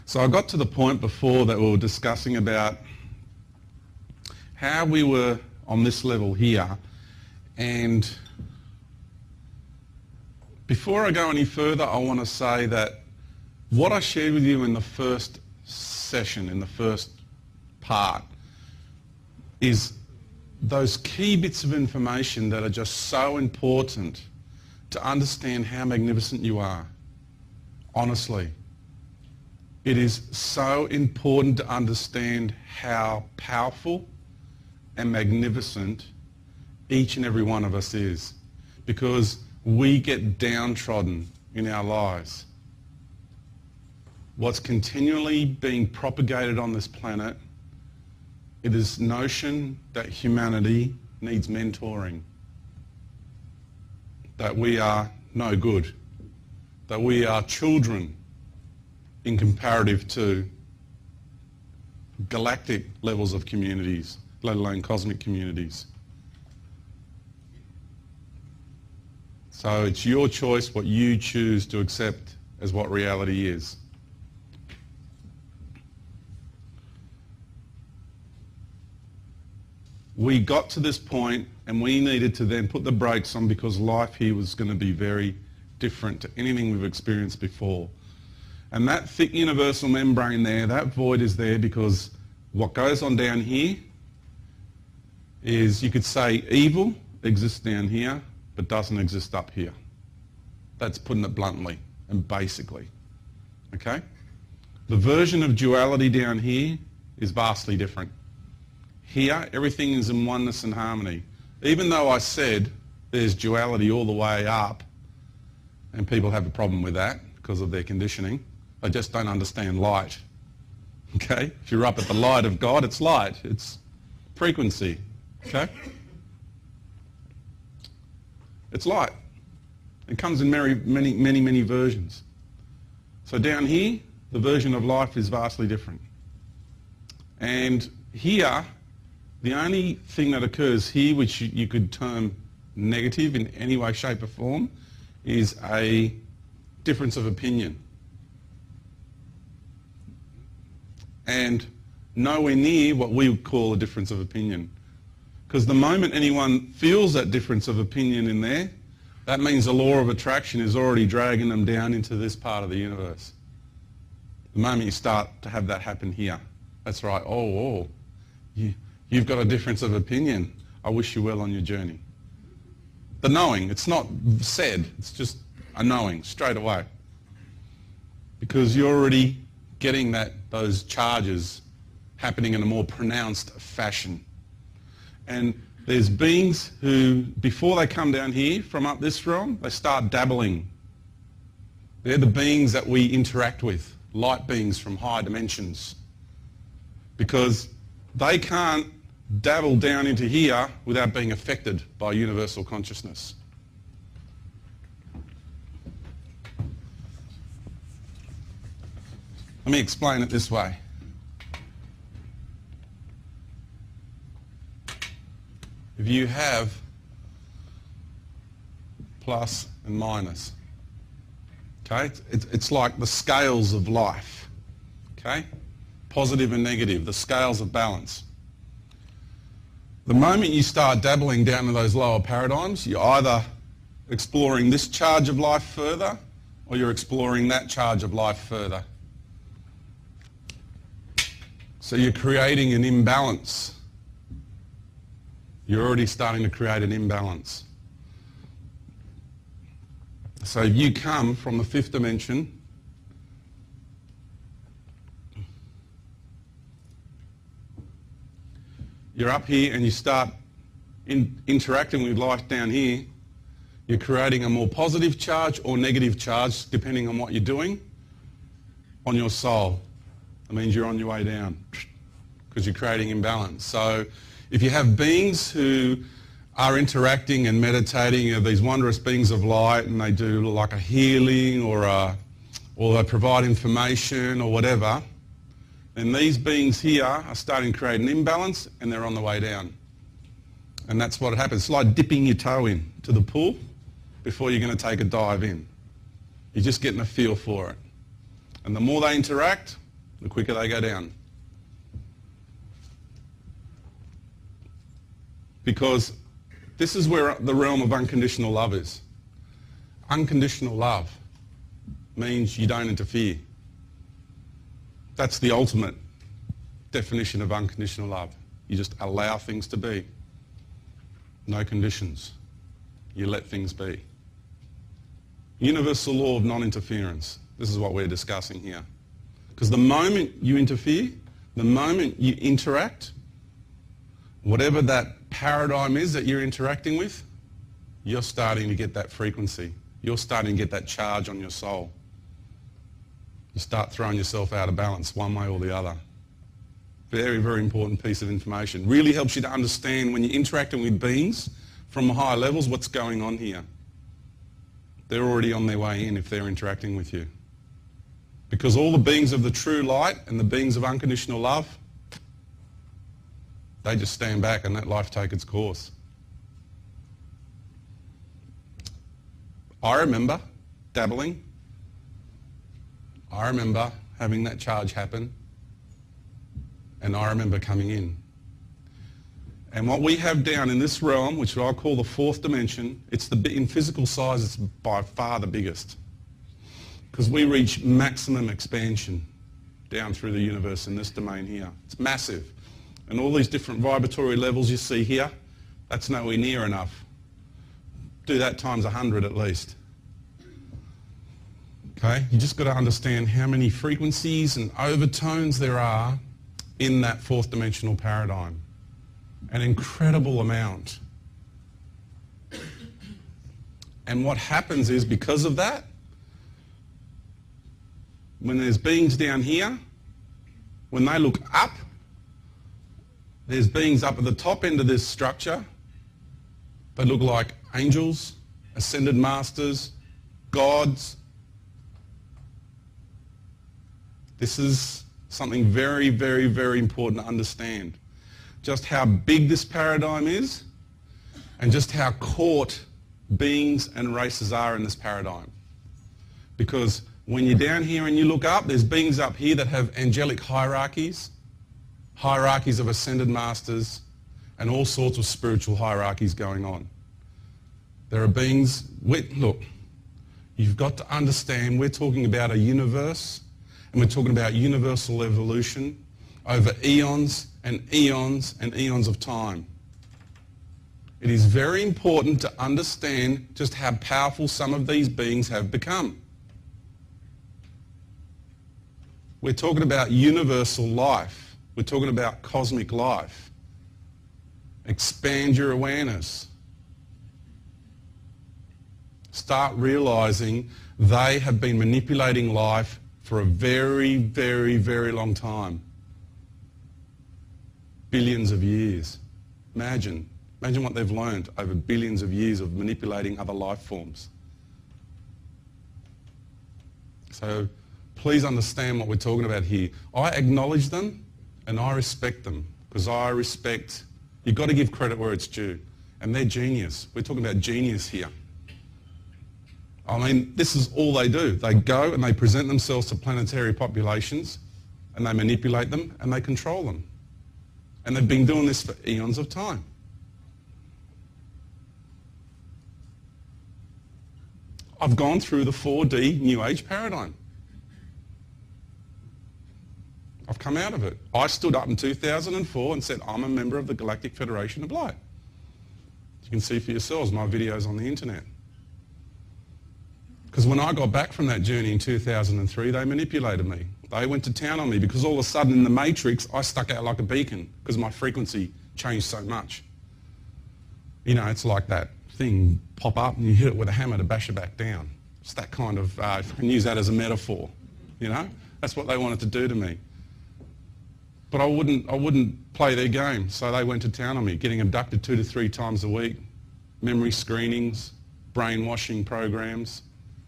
So I got to the point before that we were discussing about how we were on this level here, and before I go any further, I want to say that what I shared with you in the first session, in the first part, is those key bits of information that are just so important to understand how magnificent you are. Honestly, it is so important to understand how powerful and magnificent each and every one of us is, because we get downtrodden in our lives. What's continually being propagated on this planet, it is notion that humanity needs mentoring, that we are no good, that we are children in comparative to galactic levels of communities, let alone cosmic communities. So it's your choice what you choose to accept as what reality is. We got to this point and we needed to then put the brakes on, because life here was going to be very different to anything we've experienced before. And that thick universal membrane there, that void is there because what goes on down here is, you could say, evil exists down here but doesn't exist up here. That's putting it bluntly and basically. Okay? The version of duality down here is vastly different. Here, everything is in oneness and harmony. Even though I said there's duality all the way up, and people have a problem with that because of their conditioning, they just don't understand light. Okay? If you're up at the light of God, it's light. It's frequency. Okay? It's light. It comes in many versions. So down here, the version of life is vastly different. And here, the only thing that occurs here, which you could term negative in any way, shape or form, is a difference of opinion. And nowhere near what we would call a difference of opinion. Because the moment anyone feels that difference of opinion in there, that means the law of attraction is already dragging them down into this part of the universe. The moment you start to have that happen here, that's right, you've got a difference of opinion. I wish you well on your journey. The knowing, it's not said, it's just a knowing straight away. Because you're already getting those charges happening in a more pronounced fashion. And there's beings who, before they come down here from up this realm, they start dabbling. They're the beings that we interact with, light beings from high dimensions. Because they can't dabble down into here without being affected by universal consciousness. Let me explain it this way. If you have plus and minus, okay, it's like the scales of life, okay, positive and negative, the scales of balance. The moment you start dabbling down to those lower paradigms, you're either exploring this charge of life further or you're exploring that charge of life further. So you're creating an imbalance. You're already starting to create an imbalance. So if you come from the fifth dimension, you're up here and you start interacting with life down here, you're creating a more positive charge or negative charge, depending on what you're doing, on your soul. That means you're on your way down because you're creating imbalance. So if you have beings who are interacting and meditating, these wondrous beings of light, and they do like a healing or they provide information or whatever, then these beings here are starting to create an imbalance and they're on the way down. And that's what happens. It's like dipping your toe in to the pool before you're going to take a dive in. You're just getting a feel for it. And the more they interact, the quicker they go down. Because this is where the realm of unconditional love is. Unconditional love means you don't interfere. That's the ultimate definition of unconditional love. You just allow things to be. No conditions. You let things be. Universal law of non-interference. This is what we're discussing here. Because the moment you interfere, the moment you interact, whatever that paradigm is that you're interacting with, you're starting to get that frequency. You're starting to get that charge on your soul. You start throwing yourself out of balance one way or the other. Very, very important piece of information. Really helps you to understand when you're interacting with beings from higher levels what's going on here. They're already on their way in if they're interacting with you. Because all the beings of the true light and the beings of unconditional love, they just stand back and let life take its course. I remember dabbling. I remember having that charge happen. And I remember coming in. And what we have down in this realm, which I call the fourth dimension, in physical size, it's by far the biggest. Because we reach maximum expansion down through the universe in this domain here. It's massive. And all these different vibratory levels you see here, that's nowhere near enough. Do that times 100 at least. Okay? You just got to understand how many frequencies and overtones there are in that fourth dimensional paradigm. An incredible amount. And what happens is, because of that, when there's beings down here, when they look up, there's beings up at the top end of this structure. They look like angels, ascended masters, gods. This is something very, very, very important to understand. Just how big this paradigm is and just how caught beings and races are in this paradigm. Because when you're down here and you look up, there's beings up here that have angelic hierarchies, hierarchies of ascended masters, and all sorts of spiritual hierarchies going on. There are beings, look, you've got to understand we're talking about a universe, and we're talking about universal evolution over eons and eons and eons of time. It is very important to understand just how powerful some of these beings have become. We're talking about universal life. We're talking about cosmic life. Expand your awareness. Start realizing they have been manipulating life for a very, very, very long time. Billions of years. Imagine what they've learned over billions of years of manipulating other life forms. So please understand what we're talking about here. I acknowledge them and I respect them, because I respect, you've got to give credit where it's due. And they're genius. We're talking about genius here. I mean, this is all they do. They go and they present themselves to planetary populations and they manipulate them and they control them. And they've been doing this for eons of time. I've gone through the 4D New Age paradigm. I've come out of it. I stood up in 2004 and said, I'm a member of the Galactic Federation of Light. You can see for yourselves my videos on the internet. Because when I got back from that journey in 2003, they manipulated me. They went to town on me because all of a sudden in the matrix, I stuck out like a beacon because my frequency changed so much. You know, it's like that thing pop up and you hit it with a hammer to bash it back down. It's that kind of, I can use that as a metaphor, you know? That's what they wanted to do to me. But I wouldn't play their game, so they went to town on me, getting abducted 2 to 3 times a week, memory screenings, brainwashing programs,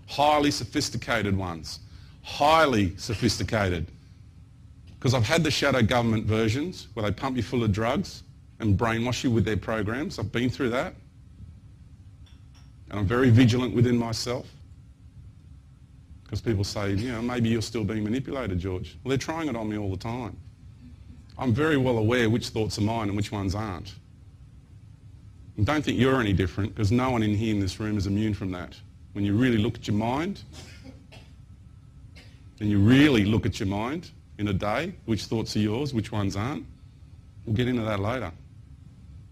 highly sophisticated ones, highly sophisticated. Because I've had the shadow government versions where they pump you full of drugs and brainwash you with their programs. I've been through that. And I'm very vigilant within myself. Because people say, maybe you're still being manipulated, George. Well, they're trying it on me all the time. I'm very well aware which thoughts are mine and which ones aren't. And don't think you're any different, because no one in here in this room is immune from that. When you really look at your mind, and you really look at your mind in a day, which thoughts are yours, which ones aren't, we'll get into that later.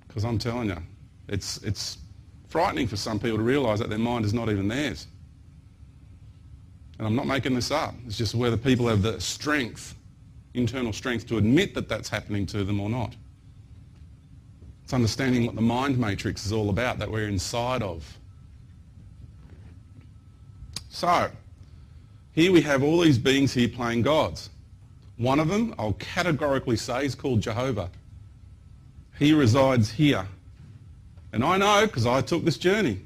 Because I'm telling you, it's frightening for some people to realise that their mind is not even theirs. And I'm not making this up. It's just whether people have the strength, internal strength, to admit that that's happening to them or not. It's understanding what the mind matrix is all about, that we're inside of. So, here we have all these beings here playing gods. One of them, I'll categorically say, is called Jehovah. He resides here. And I know, because I took this journey.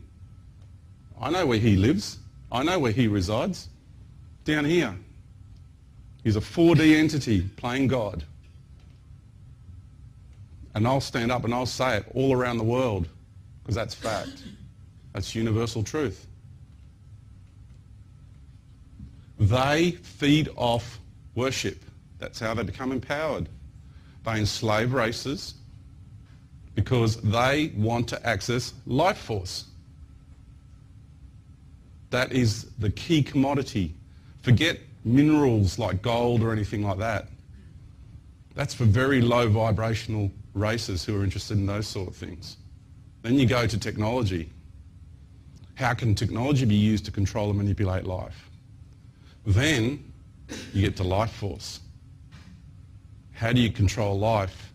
I know where he lives. I know where he resides. Down here. He's a 4D entity playing God. And I'll stand up and I'll say it all around the world, because that's fact. That's universal truth. They feed off worship. That's how they become empowered. They enslave races because they want to access life force. That is the key commodity. Forget minerals like gold or anything like that. That's for very low vibrational races who are interested in those sort of things. Then you go to technology. How can technology be used to control and manipulate life? Then you get to life force. How do you control life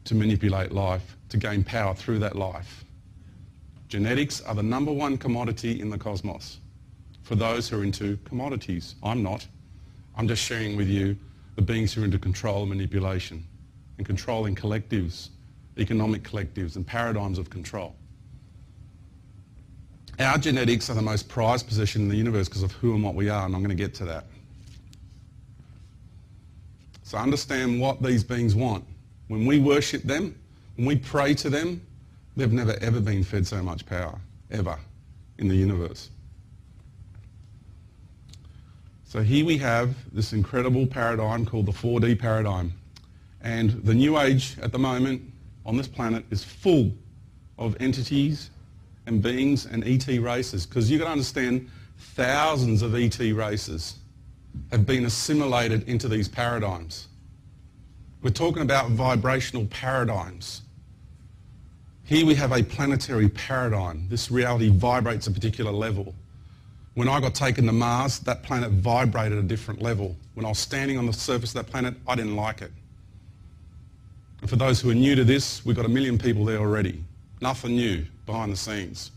to manipulate life, to gain power through that life? Genetics are the number one commodity in the cosmos for those who are into commodities. I'm not. I'm just sharing with you the beings who are into control and manipulation and controlling collectives, economic collectives and paradigms of control. Our genetics are the most prized possession in the universe because of who and what we are, and I'm going to get to that. So understand what these beings want. When we worship them, when we pray to them, they've never ever been fed so much power, ever, in the universe. So here we have this incredible paradigm called the 4D paradigm. And the New Age at the moment on this planet is full of entities and beings and ET races, because you've got to understand thousands of ET races have been assimilated into these paradigms. We're talking about vibrational paradigms. Here we have a planetary paradigm. This reality vibrates a particular level. When I got taken to Mars, that planet vibrated a different level. When I was standing on the surface of that planet, I didn't like it. And for those who are new to this, we've got 1 million people there already. Nothing new behind the scenes.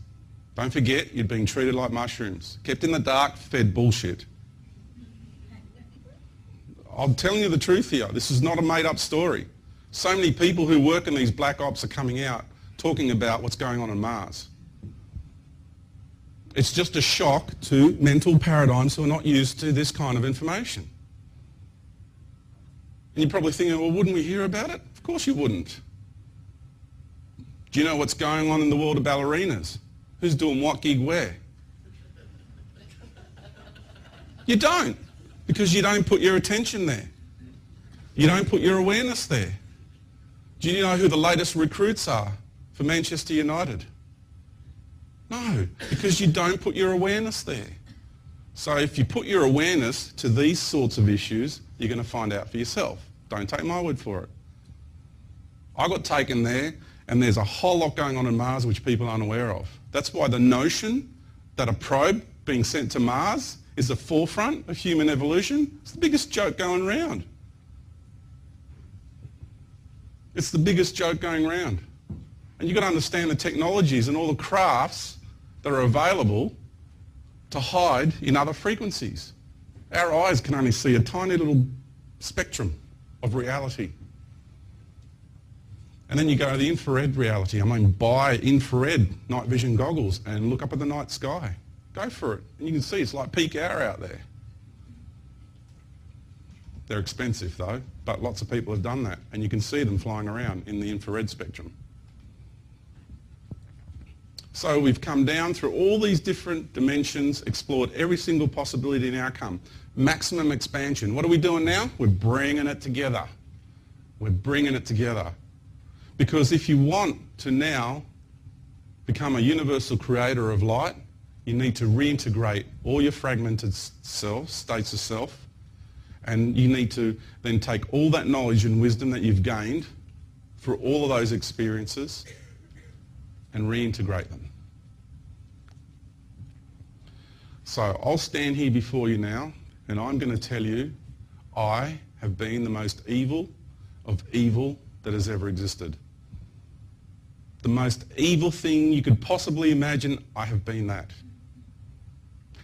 Don't forget, you're being treated like mushrooms. Kept in the dark, fed bullshit. I'm telling you the truth here. This is not a made-up story. So many people who work in these black ops are coming out talking about what's going on Mars. It's just a shock to mental paradigms who are not used to this kind of information. And you're probably thinking, well, wouldn't we hear about it? Of course you wouldn't. Do you know what's going on in the world of ballerinas? Who's doing what gig where? You don't, because you don't put your attention there. You don't put your awareness there. Do you know who the latest recruits are for Manchester United? No, because you don't put your awareness there. So if you put your awareness to these sorts of issues, you're going to find out for yourself. Don't take my word for it. I got taken there, and there's a whole lot going on in Mars which people aren't aware of. That's why the notion that a probe being sent to Mars is the forefront of human evolution, it's the biggest joke going around. It's the biggest joke going around. And you've got to understand the technologies and all the crafts that are available to hide in other frequencies. Our eyes can only see a tiny little spectrum of reality. And then you go to the infrared reality. I mean, buy infrared night vision goggles and look up at the night sky. Go for it. And you can see it's like peak hour out there. They're expensive though, but lots of people have done that. And you can see them flying around in the infrared spectrum. So we've come down through all these different dimensions, explored every single possibility and outcome. Maximum expansion. What are we doing now? We're bringing it together. We're bringing it together. Because if you want to now become a universal creator of light, you need to reintegrate all your fragmented self, states of self, and you need to then take all that knowledge and wisdom that you've gained through all of those experiences and reintegrate them. So I'll stand here before you now and I'm going to tell you I have been the most evil of evil that has ever existed. The most evil thing you could possibly imagine, I have been that.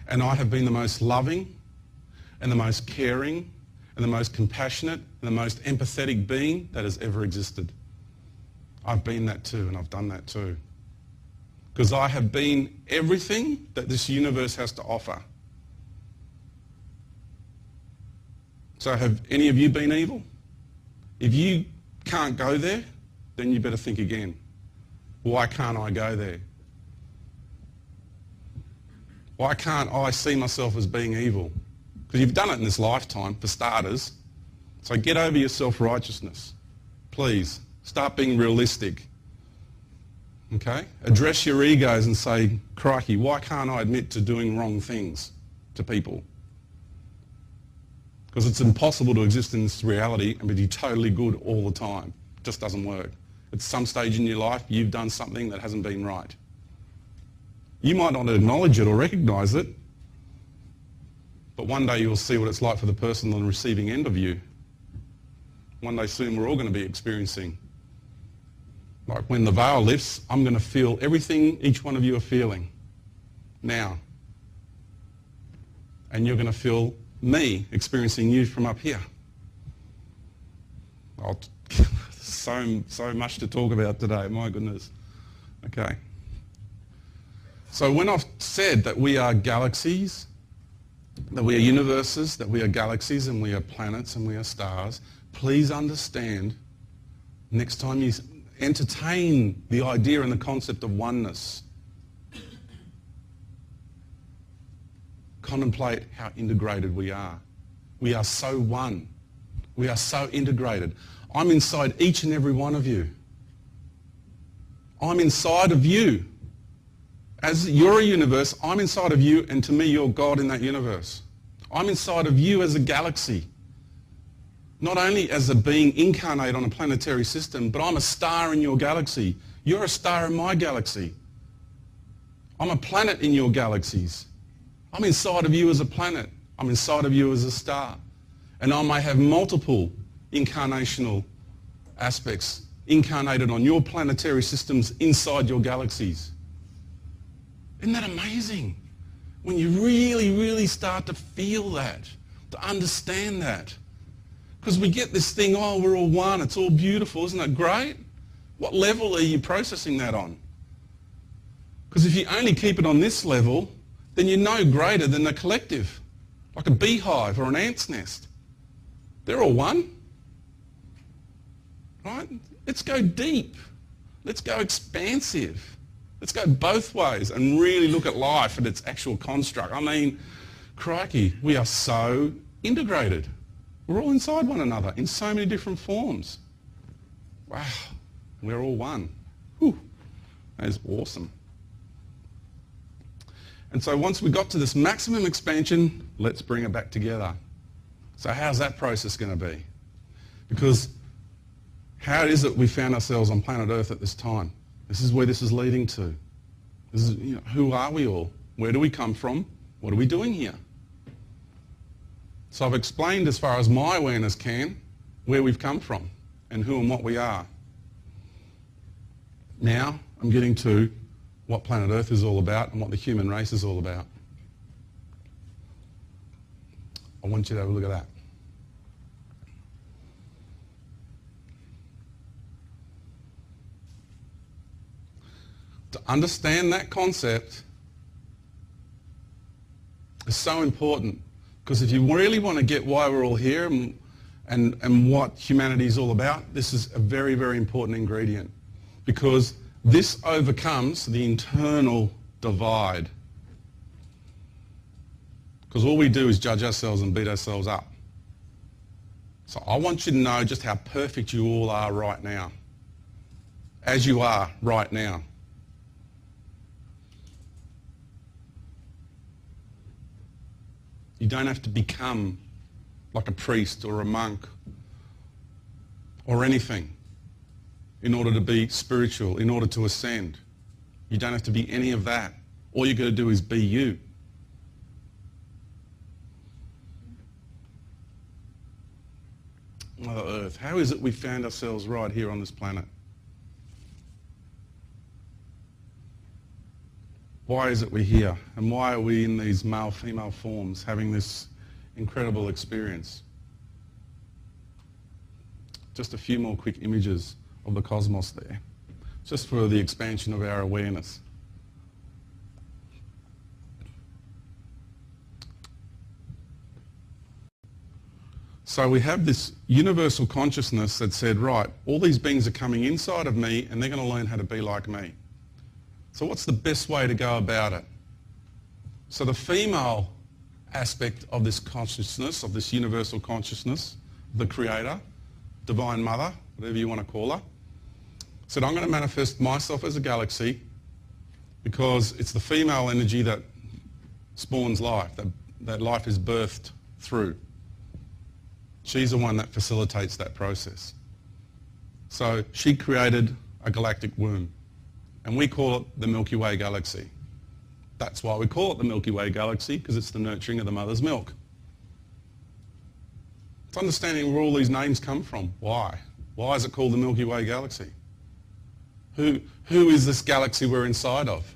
And I have been the most loving and the most caring and the most compassionate and the most empathetic being that has ever existed. I've been that too, and I've done that too. Because I have been everything that this universe has to offer. So have any of you been evil? If you can't go there, then you better think again. Why can't I go there? Why can't I see myself as being evil? Because you've done it in this lifetime, for starters. So get over your self-righteousness. Please, start being realistic. Okay? Address your egos and say, crikey, why can't I admit to doing wrong things to people? Because it's impossible to exist in this reality and be totally good all the time. It just doesn't work. At some stage in your life, you've done something that hasn't been right. You might not acknowledge it or recognise it, but one day you'll see what it's like for the person on the receiving end of you. One day soon we're all going to be experiencing. Like when the veil lifts, I'm going to feel everything each one of you are feeling now. And you're going to feel me experiencing you from up here. So much to talk about today, my goodness. Okay. So when I've said that we are galaxies, that we are universes, that we are galaxies and we are planets and we are stars, please understand, next time you entertain the idea and the concept of oneness, contemplate how integrated we are. We are so one. We are so integrated. I'm inside each and every one of you. I'm inside of you. As you're a universe, I'm inside of you, and to me, you're God in that universe. I'm inside of you as a galaxy. Not only as a being incarnate on a planetary system, but I'm a star in your galaxy. You're a star in my galaxy. I'm a planet in your galaxies. I'm inside of you as a planet. I'm inside of you as a star. And I may have multiple incarnational aspects incarnated on your planetary systems inside your galaxies. Isn't that amazing? When you really, really start to feel that, to understand that. Because we get this thing, oh, we're all one, it's all beautiful, isn't that great? What level are you processing that on? Because if you only keep it on this level, then you're no greater than the collective, like a beehive or an ant's nest. They're all one. Right? Let's go deep. Let's go expansive. Let's go both ways and really look at life and its actual construct. I mean, crikey, we are so integrated. We're all inside one another in so many different forms. Wow, we're all one. Whew, that is awesome. And so once we got to this maximum expansion, let's bring it back together. So how's that process going to be? Because how is it we found ourselves on planet Earth at this time? This is where this is leading to. This is, who are we all? Where do we come from? What are we doing here? So I've explained as far as my awareness can where we've come from and who and what we are. Now I'm getting to what planet Earth is all about and what the human race is all about. I want you to have a look at that. To understand that concept is so important, because if you really want to get why we're all here and what humanity is all about, this is a very, very important ingredient. Because This overcomes the internal divide. Because all we do is judge ourselves and beat ourselves up. So I want you to know just how perfect you all are right now. As you are right now. You don't have to become like a priest or a monk or anything in order to be spiritual, in order to ascend. You don't have to be any of that. All you've got to do is be you. Mother Earth, how is it we found ourselves right here on this planet? Why is it we're here? And why are we in these male-female forms having this incredible experience? Just a few more quick images of the cosmos there, just for the expansion of our awareness. So we have this universal consciousness that said, right, all these beings are coming inside of me and they're going to learn how to be like me. So what's the best way to go about it? So the female aspect of this consciousness, of this universal consciousness, the Creator, Divine Mother, whatever you want to call her, said, I'm going to manifest myself as a galaxy because it's the female energy that spawns life, that life is birthed through. She's the one that facilitates that process. So she created a galactic womb, and we call it the Milky Way galaxy. That's why we call it the Milky Way galaxy, because it's the nurturing of the mother's milk. It's understanding where all these names come from. Why? Why is it called the Milky Way galaxy? Who is this galaxy we're inside of?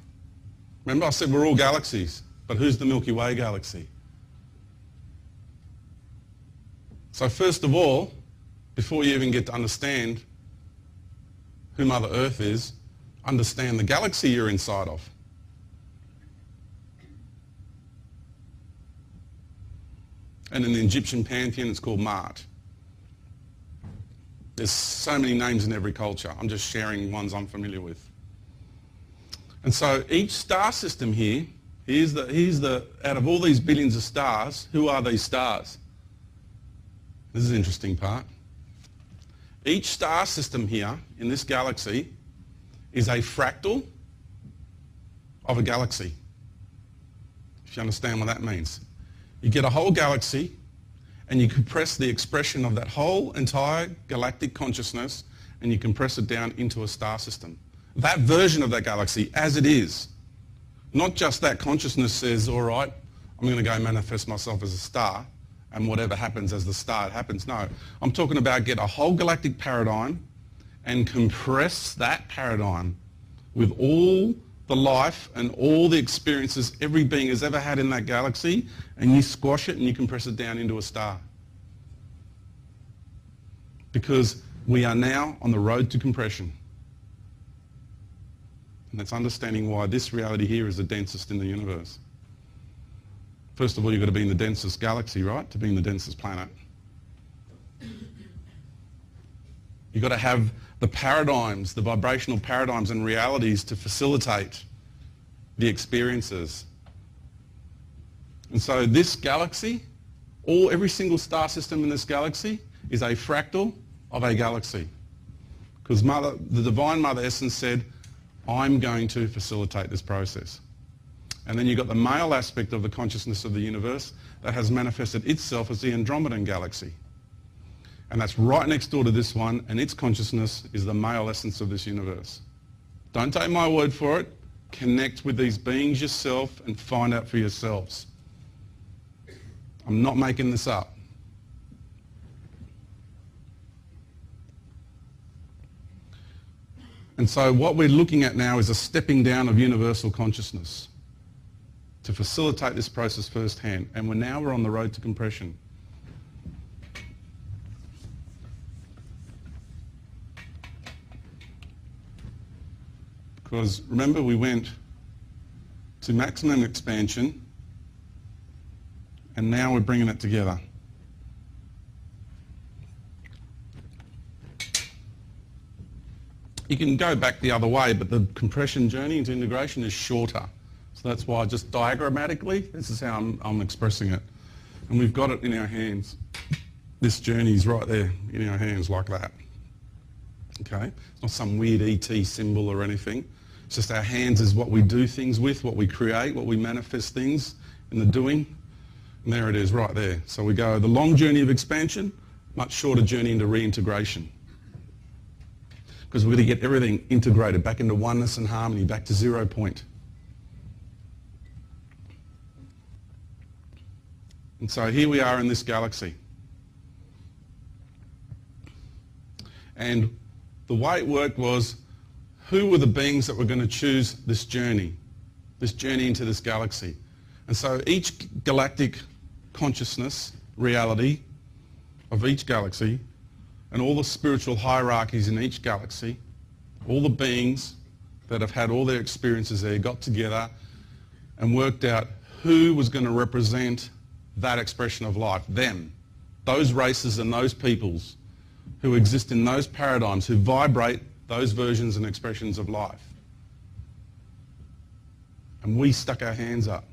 Remember I said we're all galaxies, but who's the Milky Way galaxy? So first of all, before you even get to understand who Mother Earth is, understand the galaxy you're inside of. And in the Egyptian pantheon, it's called Ma'at. There's so many names in every culture. I'm just sharing ones I'm familiar with. And so each star system here, out of all these billions of stars, who are these stars? This is the interesting part. Each star system here in this galaxy is a fractal of a galaxy, if you understand what that means. You get a whole galaxy and you compress the expression of that whole entire galactic consciousness and you compress it down into a star system. That version of that galaxy as it is. Not just that consciousness says, all right, I'm going to go manifest myself as a star and whatever happens as the star happens. No, I'm talking about get a whole galactic paradigm and compress that paradigm with all the life and all the experiences every being has ever had in that galaxy, and you squash it and you compress it down into a star. Because we are now on the road to compression. And that's understanding why this reality here is the densest in the universe. First of all, you've got to be in the densest galaxy, right, to be in the densest planet. You've got to have the paradigms, the vibrational paradigms and realities to facilitate the experiences. And so this galaxy, every single star system in this galaxy is a fractal of a galaxy. Because the Divine Mother Essence said, I'm going to facilitate this process. And then you've got the male aspect of the consciousness of the universe that has manifested itself as the Andromedan galaxy. And that's right next door to this one, and its consciousness is the male essence of this universe. Don't take my word for it. Connect with these beings yourself and find out for yourselves. I'm not making this up. And so what we're looking at now is a stepping down of universal consciousness to facilitate this process firsthand. And we're on the road to compression. Because remember, we went to maximum expansion and now we're bringing it together. You can go back the other way, but the compression journey into integration is shorter. So that's why just diagrammatically, this is how I'm expressing it. And we've got it in our hands. This journey's right there in our hands like that. Okay? It's not some weird ET symbol or anything. It's just our hands is what we do things with, what we create, what we manifest things in the doing. And there it is right there. So we go the long journey of expansion, much shorter journey into reintegration. Because we're going to get everything integrated back into oneness and harmony, back to 0 point. And so here we are in this galaxy. And the way it worked was, who were the beings that were going to choose this journey into this galaxy? And so each galactic consciousness, reality of each galaxy, and all the spiritual hierarchies in each galaxy, all the beings that have had all their experiences there, got together and worked out who was going to represent that expression of life, them, those races and those peoples who exist in those paradigms, who vibrate those versions and expressions of life. And we stuck our hands up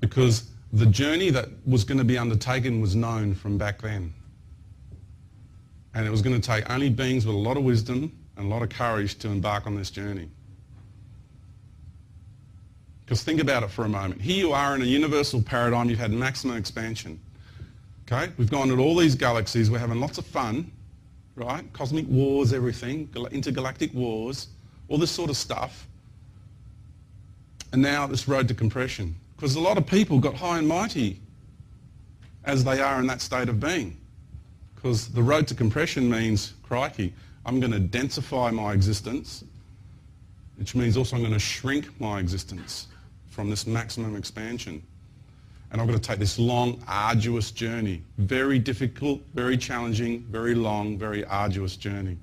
because the journey that was going to be undertaken was known from back then. And it was going to take only beings with a lot of wisdom and a lot of courage to embark on this journey. Because think about it for a moment. Here you are in a universal paradigm, you've had maximum expansion. Okay? We've gone to all these galaxies, we're having lots of fun, right? Cosmic wars, everything, intergalactic wars, all this sort of stuff. And now this road to compression. Because a lot of people got high and mighty as they are in that state of being. Because the road to compression means, crikey, I'm going to densify my existence, which means also I'm going to shrink my existence from this maximum expansion. And I've got to take this long, arduous journey. Very difficult, very challenging, very long, very arduous journey.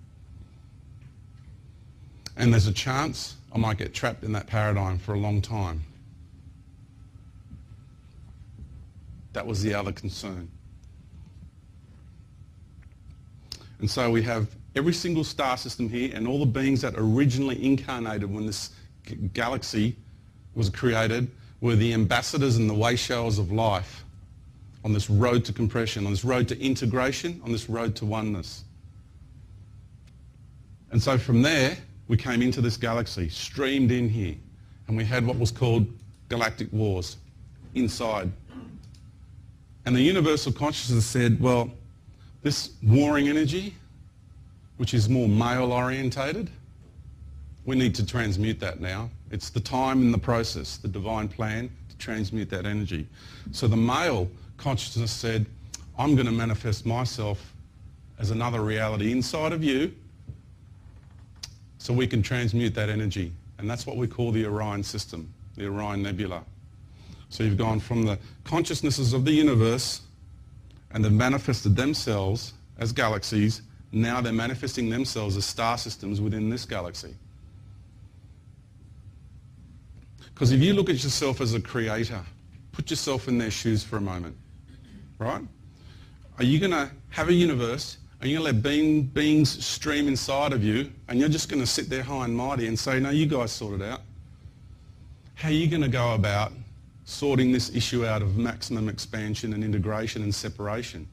And there's a chance I might get trapped in that paradigm for a long time. That was the other concern. And so we have every single star system here and all the beings that originally incarnated when this galaxy was created were the ambassadors and the way showers of life on this road to compression, on this road to integration, on this road to oneness. And so from there, we came into this galaxy, streamed in here, and we had what was called galactic wars inside. And the universal consciousness said, well, this warring energy, which is more male orientated, we need to transmute that now. It's the time and the process, the divine plan to transmute that energy. So the male consciousness said, I'm going to manifest myself as another reality inside of you so we can transmute that energy. And that's what we call the Orion system, the Orion Nebula. So you've gone from the consciousnesses of the universe and they've manifested themselves as galaxies. Now they're manifesting themselves as star systems within this galaxy. Because if you look at yourself as a creator, put yourself in their shoes for a moment, right? Are you going to have a universe, and you're going to let beings stream inside of you, and you're just going to sit there high and mighty and say, no, you guys sort it out? How are you going to go about sorting this issue out of maximum expansion and integration and separation?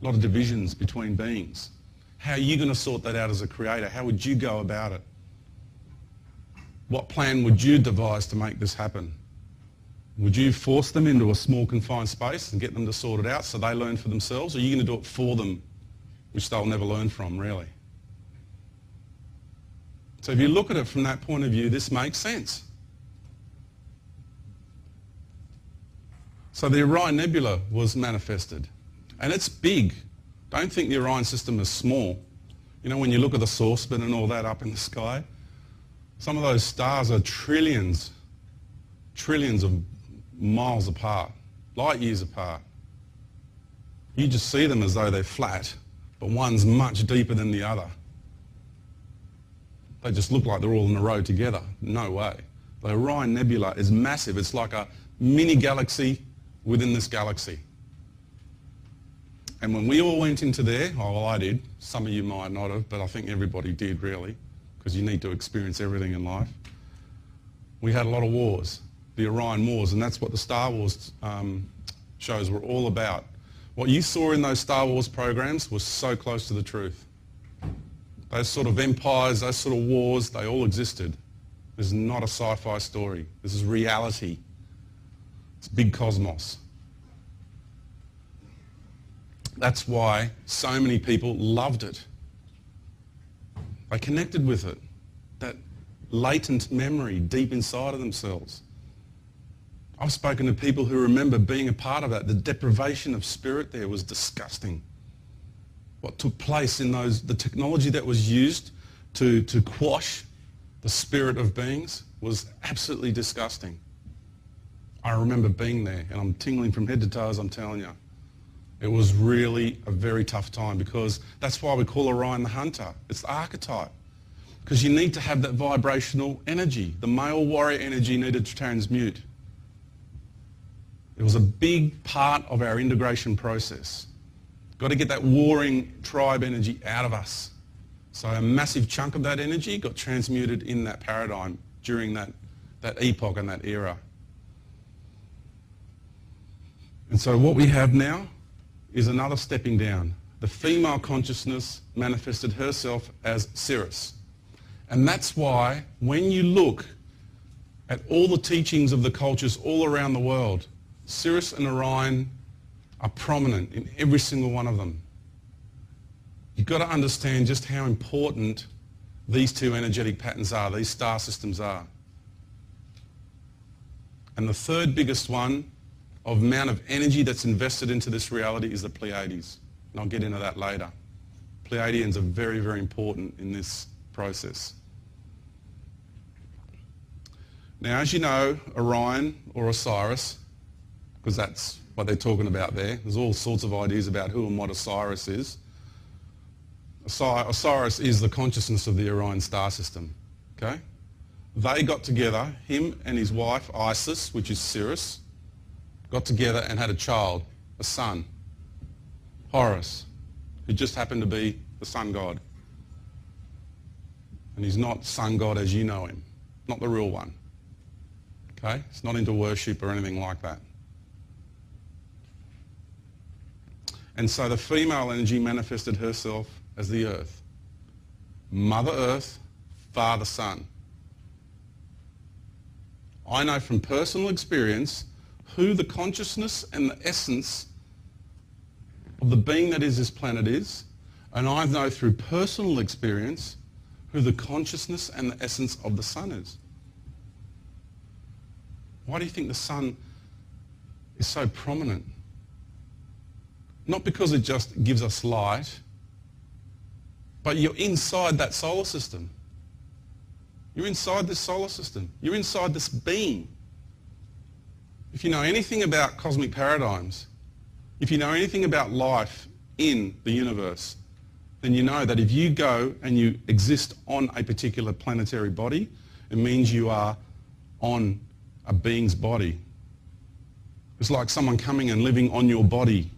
A lot of divisions between beings. How are you going to sort that out as a creator? How would you go about it? What plan would you devise to make this happen? Would you force them into a small confined space and get them to sort it out so they learn for themselves? Or are you going to do it for them, which they'll never learn from, really? So if you look at it from that point of view, this makes sense. So the Orion Nebula was manifested. And it's big. Don't think the Orion system is small. You know, when you look at the saucepan and all that up in the sky, some of those stars are trillions of miles apart, light years apart. You just see them as though they're flat, but one's much deeper than the other. They just look like they're all in a row together. No way. The Orion Nebula is massive. It's like a mini galaxy within this galaxy. And when we all went into there, oh, well, I did. Some of you might not have, but I think everybody did, really, because you need to experience everything in life. We had a lot of wars, the Orion Wars, and that's what the Star Wars shows were all about. What you saw in those Star Wars programs was so close to the truth. Those sort of empires, those sort of wars, they all existed. This is not a sci-fi story. This is reality. It's big cosmos. That's why so many people loved it. They connected with it. That latent memory deep inside of themselves. I've spoken to people who remember being a part of that. The deprivation of spirit there was disgusting. What took place in the technology that was used to quash the spirit of beings was absolutely disgusting. I remember being there, and I'm tingling from head to toes, I'm telling you. It was really a very tough time, because that's why we call Orion the hunter. It's the archetype. Because you need to have that vibrational energy. The male warrior energy needed to transmute. It was a big part of our integration process. Got to get that warring tribe energy out of us. So a massive chunk of that energy got transmuted in that paradigm during that epoch and that era. And so what we have now is another stepping down. The female consciousness manifested herself as Sirius. And that's why when you look at all the teachings of the cultures all around the world, Sirius and Orion are prominent in every single one of them. You've got to understand just how important these two energetic patterns are, these star systems are. And the third biggest one of amount of energy that's invested into this reality is the Pleiades. And I'll get into that later. Pleiadians are very, very important in this process. Now, as you know, Orion or Osiris, because that's what they're talking about there. There's all sorts of ideas about who and what Osiris is. Osiris is the consciousness of the Orion star system. Okay? They got together, him and his wife Isis, which is Sirius, got together and had a child, a son, Horus, who just happened to be the sun god. And he's not sun god as you know him, not the real one. Okay? It's not into worship or anything like that. And so the female energy manifested herself as the earth. Mother Earth, Father Sun. I know from personal experience who the consciousness and the essence of the being that is this planet is, and I know through personal experience who the consciousness and the essence of the sun is. Why do you think the sun is so prominent? Not because it just gives us light, but you're inside that solar system. You're inside this solar system. You're inside this being. If you know anything about cosmic paradigms, if you know anything about life in the universe, then you know that if you go and you exist on a particular planetary body, it means you are on a being's body. It's like someone coming and living on your body.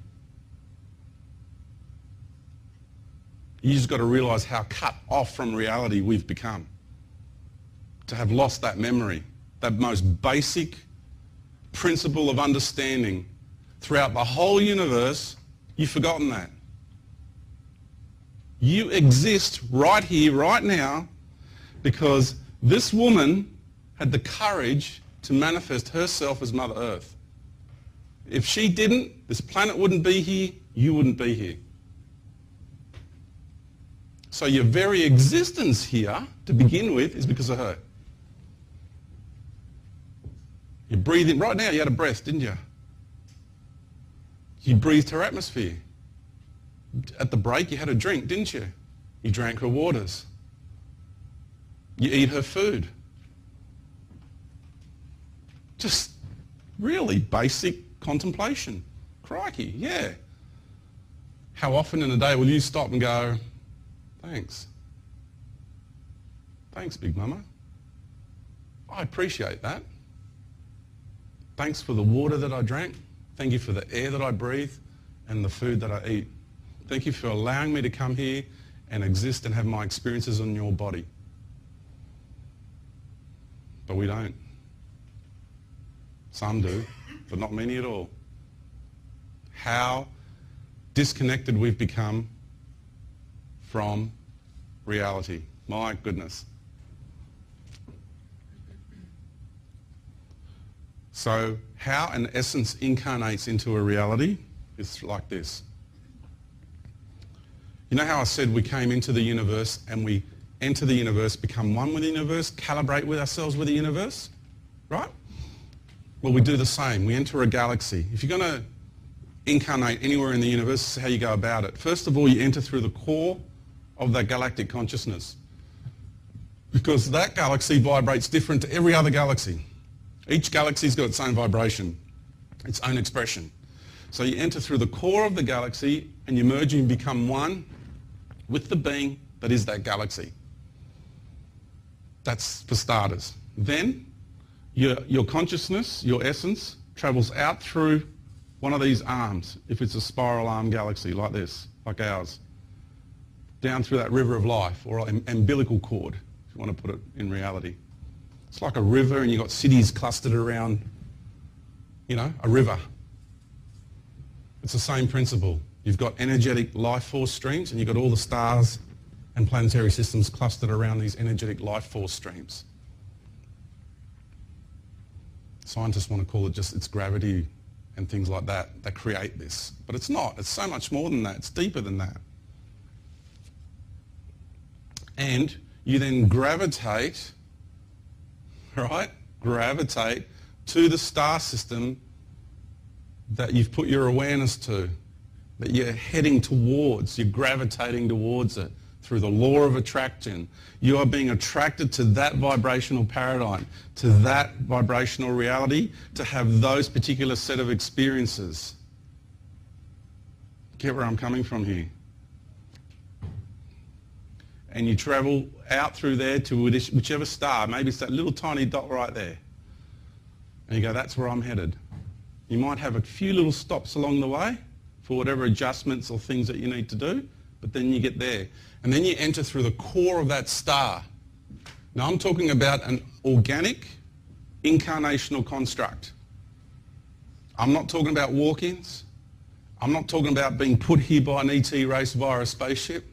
You just got to realise how cut off from reality we've become. To have lost that memory, that most basic principle of understanding throughout the whole universe, you've forgotten that. You exist right here, right now, because this woman had the courage to manifest herself as Mother Earth. If she didn't, this planet wouldn't be here, you wouldn't be here. So your very existence here, to begin with, is because of her. You breathe in, right now you had a breath, didn't you? You breathed her atmosphere. At the break you had a drink, didn't you? You drank her waters. You eat her food. Just really basic contemplation. Crikey, yeah. How often in a day will you stop and go, thanks. Thanks, Big Mama. I appreciate that. Thanks for the water that I drank. Thank you for the air that I breathe. and the food that I eat. Thank you for allowing me to come here and exist and have my experiences on your body. But we don't. Some do, but not many at all. How disconnected we've become from reality. My goodness. So how an essence incarnates into a reality is like this. You know how I said we came into the universe and we enter the universe, become one with the universe, calibrate with ourselves with the universe, right? Well, we do the same. We enter a galaxy. If you're going to incarnate anywhere in the universe, this is how you go about it. First of all, you enter through the core of that galactic consciousness, because that galaxy vibrates different to every other galaxy. Each galaxy's got its own vibration, its own expression. So you enter through the core of the galaxy and you merge and become one with the being that is that galaxy. That's for starters. Then your consciousness, your essence, travels out through one of these arms, if it's a spiral arm galaxy like this, like ours, down through that river of life, or an umbilical cord, if you want to put it in reality. It's like a river and you've got cities clustered around, you know, a river. It's the same principle. You've got energetic life force streams and you've got all the stars and planetary systems clustered around these energetic life force streams. Scientists want to call it just its gravity and things like that that create this. But it's not. It's so much more than that. It's deeper than that. And you then gravitate, right? Gravitate to the star system that you've put your awareness to, that you're heading towards, you're gravitating towards it through the law of attraction. You are being attracted to that vibrational paradigm, to that vibrational reality, to have those particular set of experiences. Get where I'm coming from here? And you travel out through there to whichever star, maybe it's that little tiny dot right there. And you go, that's where I'm headed. You might have a few little stops along the way for whatever adjustments or things that you need to do, but then you get there. And then you enter through the core of that star. Now I'm talking about an organic incarnational construct. I'm not talking about walk-ins. I'm not talking about being put here by an ET race via a spaceship.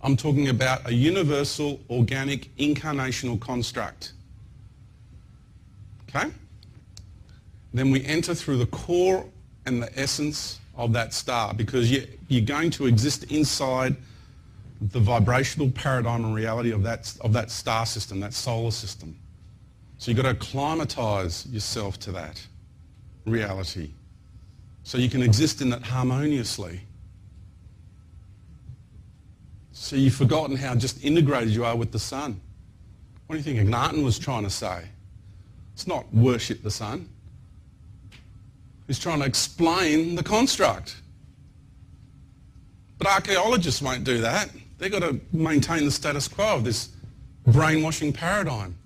I'm talking about a universal organic incarnational construct. Okay? Then we enter through the core and the essence of that star, because you're going to exist inside the vibrational paradigm and reality of that star system, that solar system. So you've got to acclimatise yourself to that reality so you can exist in that harmoniously. So you've forgotten how just integrated you are with the sun. What do you think Akhenaten was trying to say? It's not worship the sun. He's trying to explain the construct. But archaeologists won't do that. They've got to maintain the status quo of this brainwashing paradigm.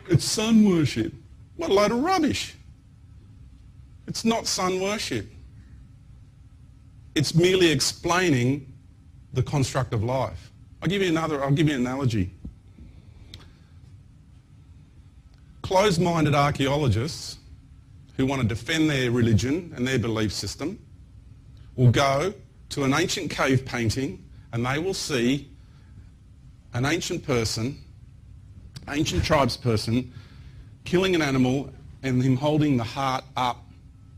It's sun worship. What a load of rubbish. It's not sun worship. It's merely explaining the construct of life. I'll give you an analogy. Closed-minded archaeologists who want to defend their religion and their belief system will go to an ancient cave painting and they will see an ancient person, ancient tribesperson, killing an animal and him holding the heart up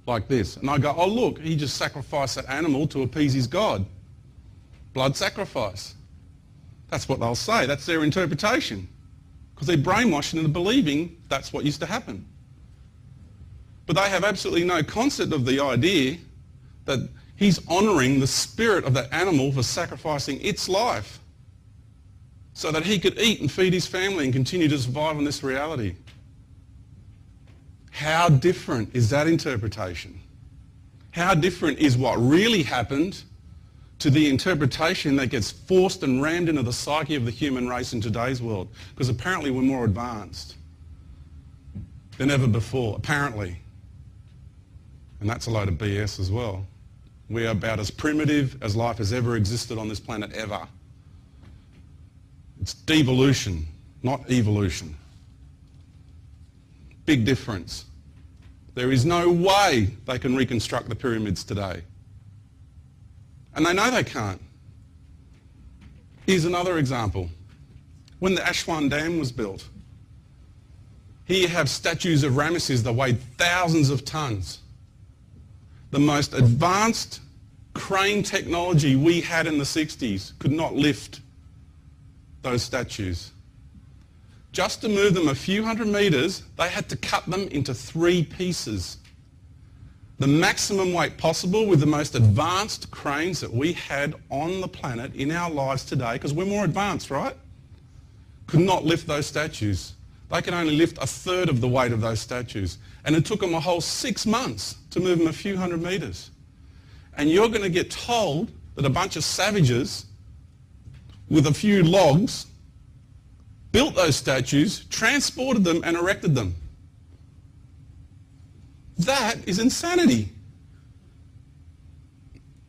like this. And I go, oh look, he just sacrificed that animal to appease his god. Blood sacrifice. That's what they'll say. That's their interpretation. Because they're brainwashed into believing that's what used to happen. But they have absolutely no concept of the idea that he's honouring the spirit of that animal for sacrificing its life so that he could eat and feed his family and continue to survive in this reality. How different is that interpretation? How different is what really happened to the interpretation that gets forced and rammed into the psyche of the human race in today's world? Because apparently we're more advanced than ever before, apparently. And that's a load of BS as well. We are about as primitive as life has ever existed on this planet ever. It's devolution, not evolution. Big difference. There is no way they can reconstruct the pyramids today. And they know they can't. Here's another example. When the Aswan Dam was built, here you have statues of Ramesses that weighed thousands of tons. The most advanced crane technology we had in the 60s could not lift those statues. Just to move them a few hundred metres, they had to cut them into 3 pieces. The maximum weight possible with the most advanced cranes that we had on the planet in our lives today, because we're more advanced, right? Could not lift those statues. They could only lift a third of the weight of those statues. And it took them a whole 6 months to move them a few hundred metres. And you're going to get told that a bunch of savages with a few logs built those statues, transported them and erected them. That is insanity.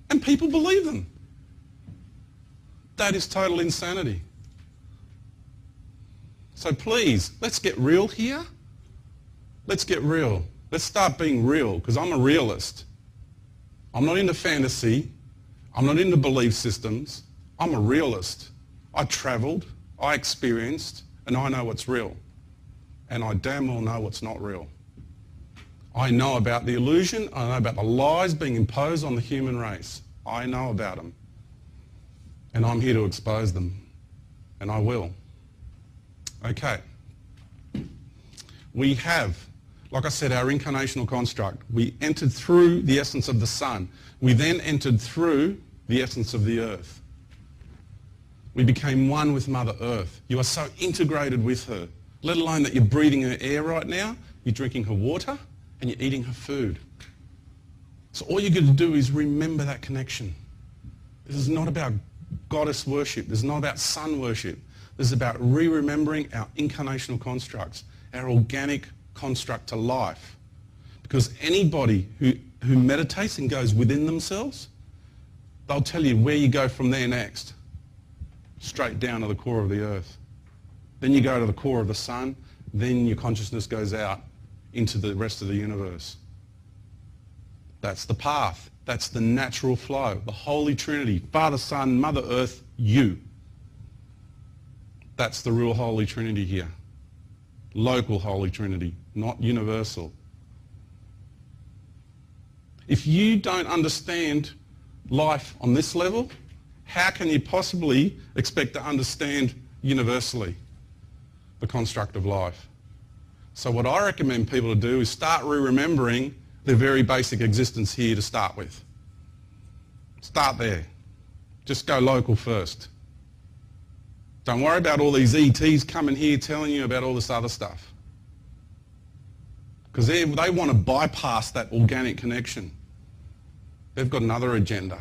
And people believe them. That is total insanity. So please, let's get real here. Let's get real. Let's start being real, because I'm a realist. I'm not into fantasy. I'm not into belief systems. I'm a realist. I travelled, I experienced, and I know what's real. And I damn well know what's not real. I know about the illusion. I know about the lies being imposed on the human race. I know about them. And I'm here to expose them. And I will. Okay. We have, like I said, our incarnational construct. We entered through the essence of the sun. We then entered through the essence of the earth. We became one with Mother Earth. You are so integrated with her, let alone that you're breathing her air right now, you're drinking her water, and you're eating her food. So all you're going to do is remember that connection. This is not about goddess worship. This is not about sun worship. This is about re-remembering our incarnational constructs, our organic construct to life. Because anybody who meditates and goes within themselves, they'll tell you where you go from there next. Straight down to the core of the earth. Then you go to the core of the sun, then your consciousness goes out into the rest of the universe. That's the path. That's the natural flow. The Holy Trinity, Father, Son, Mother Earth, you. That's the real Holy Trinity here. Local Holy Trinity, not universal. If you don't understand life on this level, how can you possibly expect to understand universally the construct of life? So what I recommend people to do is start re-remembering their very basic existence here to start with. Start there. Just go local first. Don't worry about all these ETs coming here telling you about all this other stuff. Because they want to bypass that organic connection. They've got another agenda.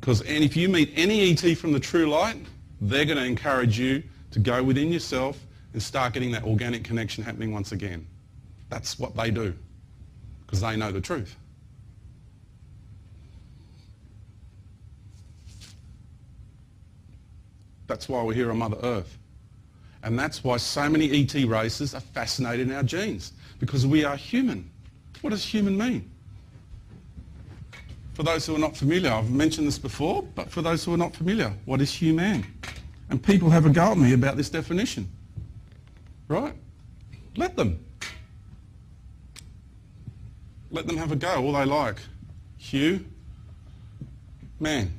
And if you meet any ET from the true light, they're going to encourage you to go within yourself and start getting that organic connection happening once again. That's what they do, because they know the truth. That's why we're here on Mother Earth. And that's why so many ET races are fascinated in our genes, because we are human. What does human mean? For those who are not familiar, I've mentioned this before, but for those who are not familiar, what is human? And people have a go at me about this definition. Right? Let them. Let them have a go, all they like. Man.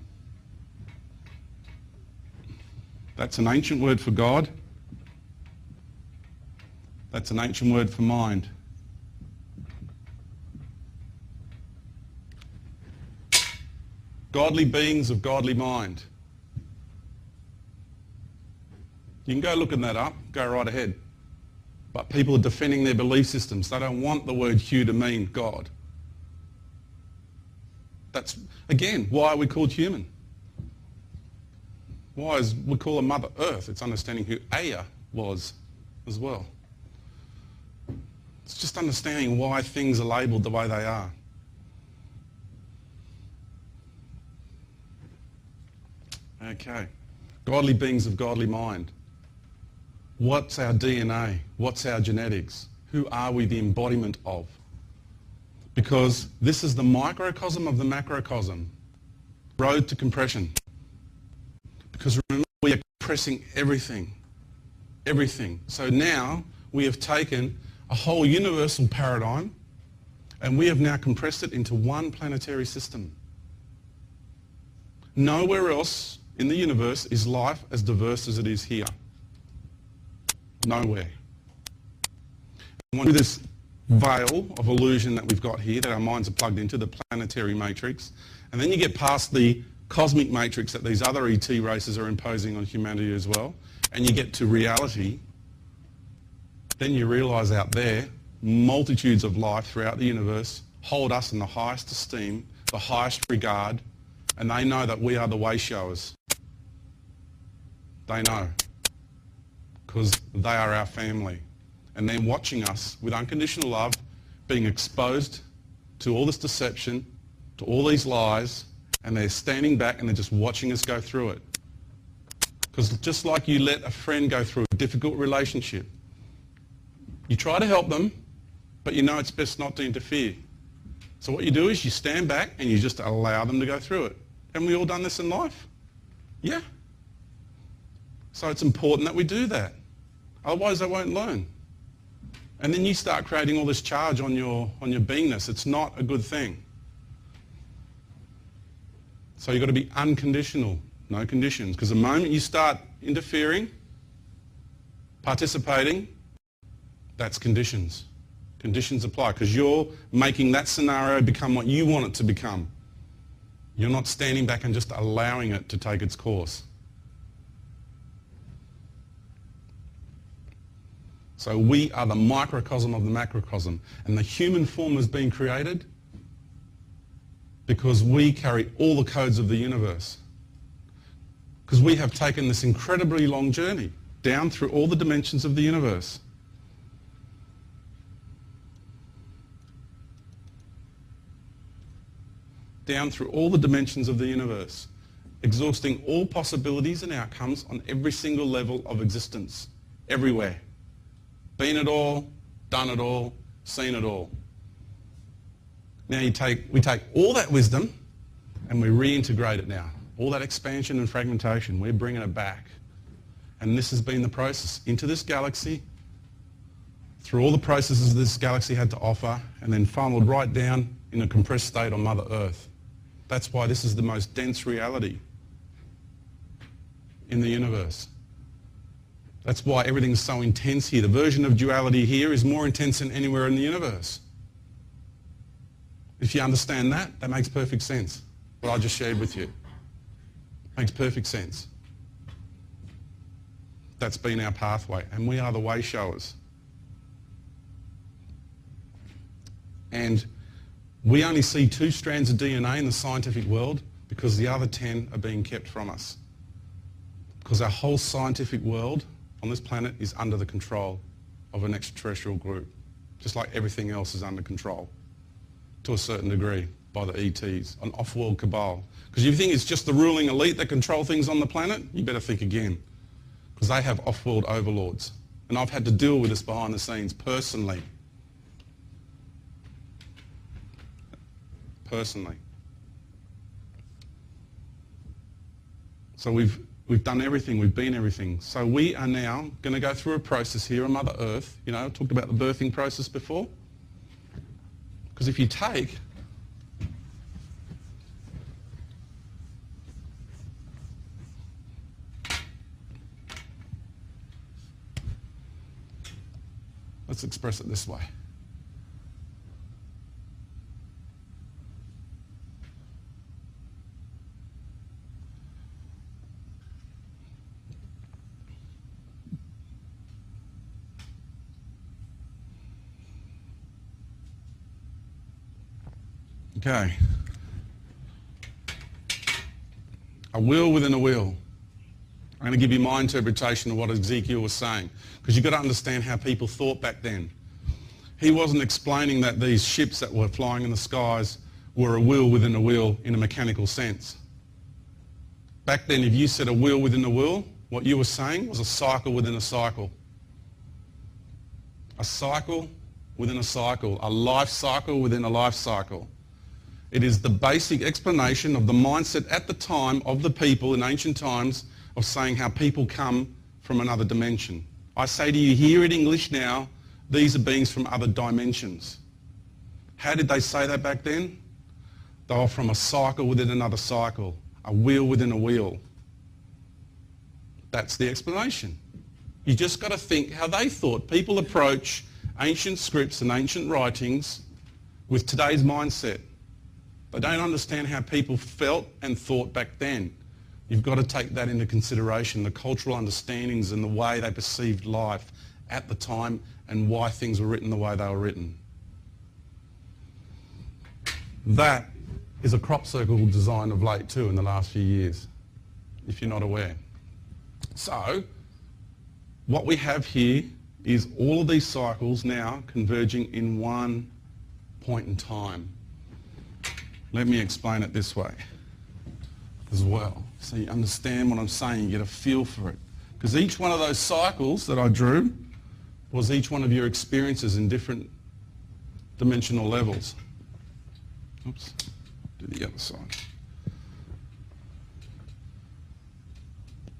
That's an ancient word for God. That's an ancient word for mind. Godly beings of godly mind. You can go looking that up, go right ahead. But people are defending their belief systems. They don't want the word Hugh to mean God. That's, again, why are we called human? Why is we call her Mother Earth? It's understanding who Aya was as well. It's just understanding why things are labelled the way they are. Okay. Godly beings of godly mind. What's our DNA? What's our genetics? Who are we the embodiment of? Because this is the microcosm of the macrocosm. Road to compression. Because remember, we are compressing everything. Everything. So now we have taken a whole universal paradigm and we have now compressed it into one planetary system. Nowhere else in the universe is life as diverse as it is here. Nowhere. And through this veil of illusion that we've got here, that our minds are plugged into, the planetary matrix, and then you get past the cosmic matrix that these other ET races are imposing on humanity as well, and you get to reality, then you realise out there, multitudes of life throughout the universe hold us in the highest esteem, the highest regard, and they know that we are the way showers. They know, because they are our family. And they're watching us with unconditional love, being exposed to all this deception, to all these lies, and they're standing back and they're just watching us go through it. Because just like you let a friend go through a difficult relationship, you try to help them, but you know it's best not to interfere. So what you do is you stand back and you just allow them to go through it. Haven't we all done this in life? Yeah. So it's important that we do that. Otherwise they won't learn. And then you start creating all this charge on your beingness. It's not a good thing. So you've got to be unconditional, no conditions. Because the moment you start interfering, participating, that's conditions. Conditions apply because you're making that scenario become what you want it to become. You're not standing back and just allowing it to take its course. So we are the microcosm of the macrocosm. And the human form has been created because we carry all the codes of the universe. Because we have taken this incredibly long journey down through all the dimensions of the universe. Down through all the dimensions of the universe, exhausting all possibilities and outcomes on every single level of existence, everywhere. Been it all, done it all, seen it all. Now we take all that wisdom and we reintegrate it now. All that expansion and fragmentation, we're bringing it back. And this has been the process into this galaxy, through all the processes this galaxy had to offer, and then funneled right down in a compressed state on Mother Earth. That's why this is the most dense reality in the universe. That's why everything's so intense here. The version of duality here is more intense than anywhere in the universe. If you understand that, that makes perfect sense. What I just shared with you. Makes perfect sense. That's been our pathway, and we are the way showers. And we only see 2 strands of DNA in the scientific world because the other 10 are being kept from us. Because our whole scientific world on this planet is under the control of an extraterrestrial group, just like everything else is under control, to a certain degree, by the ETs, an off-world cabal. Because if you think it's just the ruling elite that control things on the planet, you better think again. Because they have off-world overlords. And I've had to deal with this behind the scenes personally. So we've done everything, we've been everything. So we are now going to go through a process here on Mother Earth. You know, I talked about the birthing process before. Because if you take let's express it this way. Okay. A wheel within a wheel. I'm going to give you my interpretation of what Ezekiel was saying, because you've got to understand how people thought back then. He wasn't explaining that these ships that were flying in the skies were a wheel within a wheel in a mechanical sense. Back then, if you said a wheel within a wheel, what you were saying was a cycle within a cycle. A cycle within a cycle, a life cycle within a life cycle. It is the basic explanation of the mindset at the time of the people in ancient times of saying how people come from another dimension. I say to you here in English now, these are beings from other dimensions. How did they say that back then? They were from a cycle within another cycle, a wheel within a wheel. That's the explanation. You just got to think how they thought. People approach ancient scripts and ancient writings with today's mindset. They don't understand how people felt and thought back then. You've got to take that into consideration, the cultural understandings and the way they perceived life at the time and why things were written the way they were written. That is a crop circle design of late too in the last few years, if you're not aware. So, what we have here is all of these cycles now converging in one point in time. Let me explain it this way as well, so you understand what I'm saying, you get a feel for it. Because each one of those cycles that I drew was each one of your experiences in different dimensional levels. Oops, do the other side.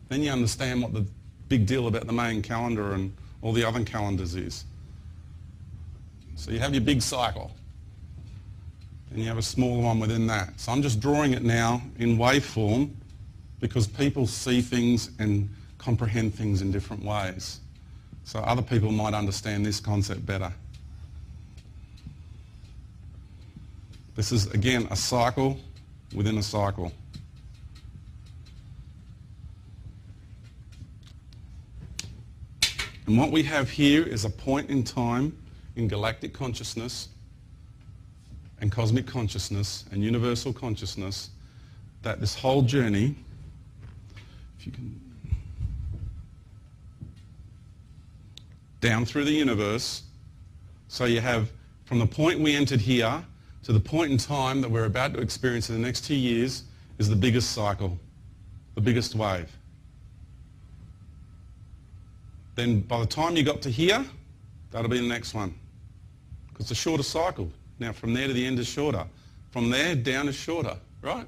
Then you understand what the big deal about the Mayan calendar and all the other calendars is. So you have your big cycle, and you have a smaller one within that. So I'm just drawing it now in waveform because people see things and comprehend things in different ways. So other people might understand this concept better. This is, again, a cycle within a cycle. And what we have here is a point in time in galactic consciousness and cosmic consciousness and universal consciousness that this whole journey, if you can, down through the universe, so you have from the point we entered here to the point in time that we're about to experience in the next 2 years is the biggest cycle, the biggest wave. Then by the time you got to here, that'll be the next one. Because it's a shorter cycle. Now from there to the end is shorter. From there down is shorter, right?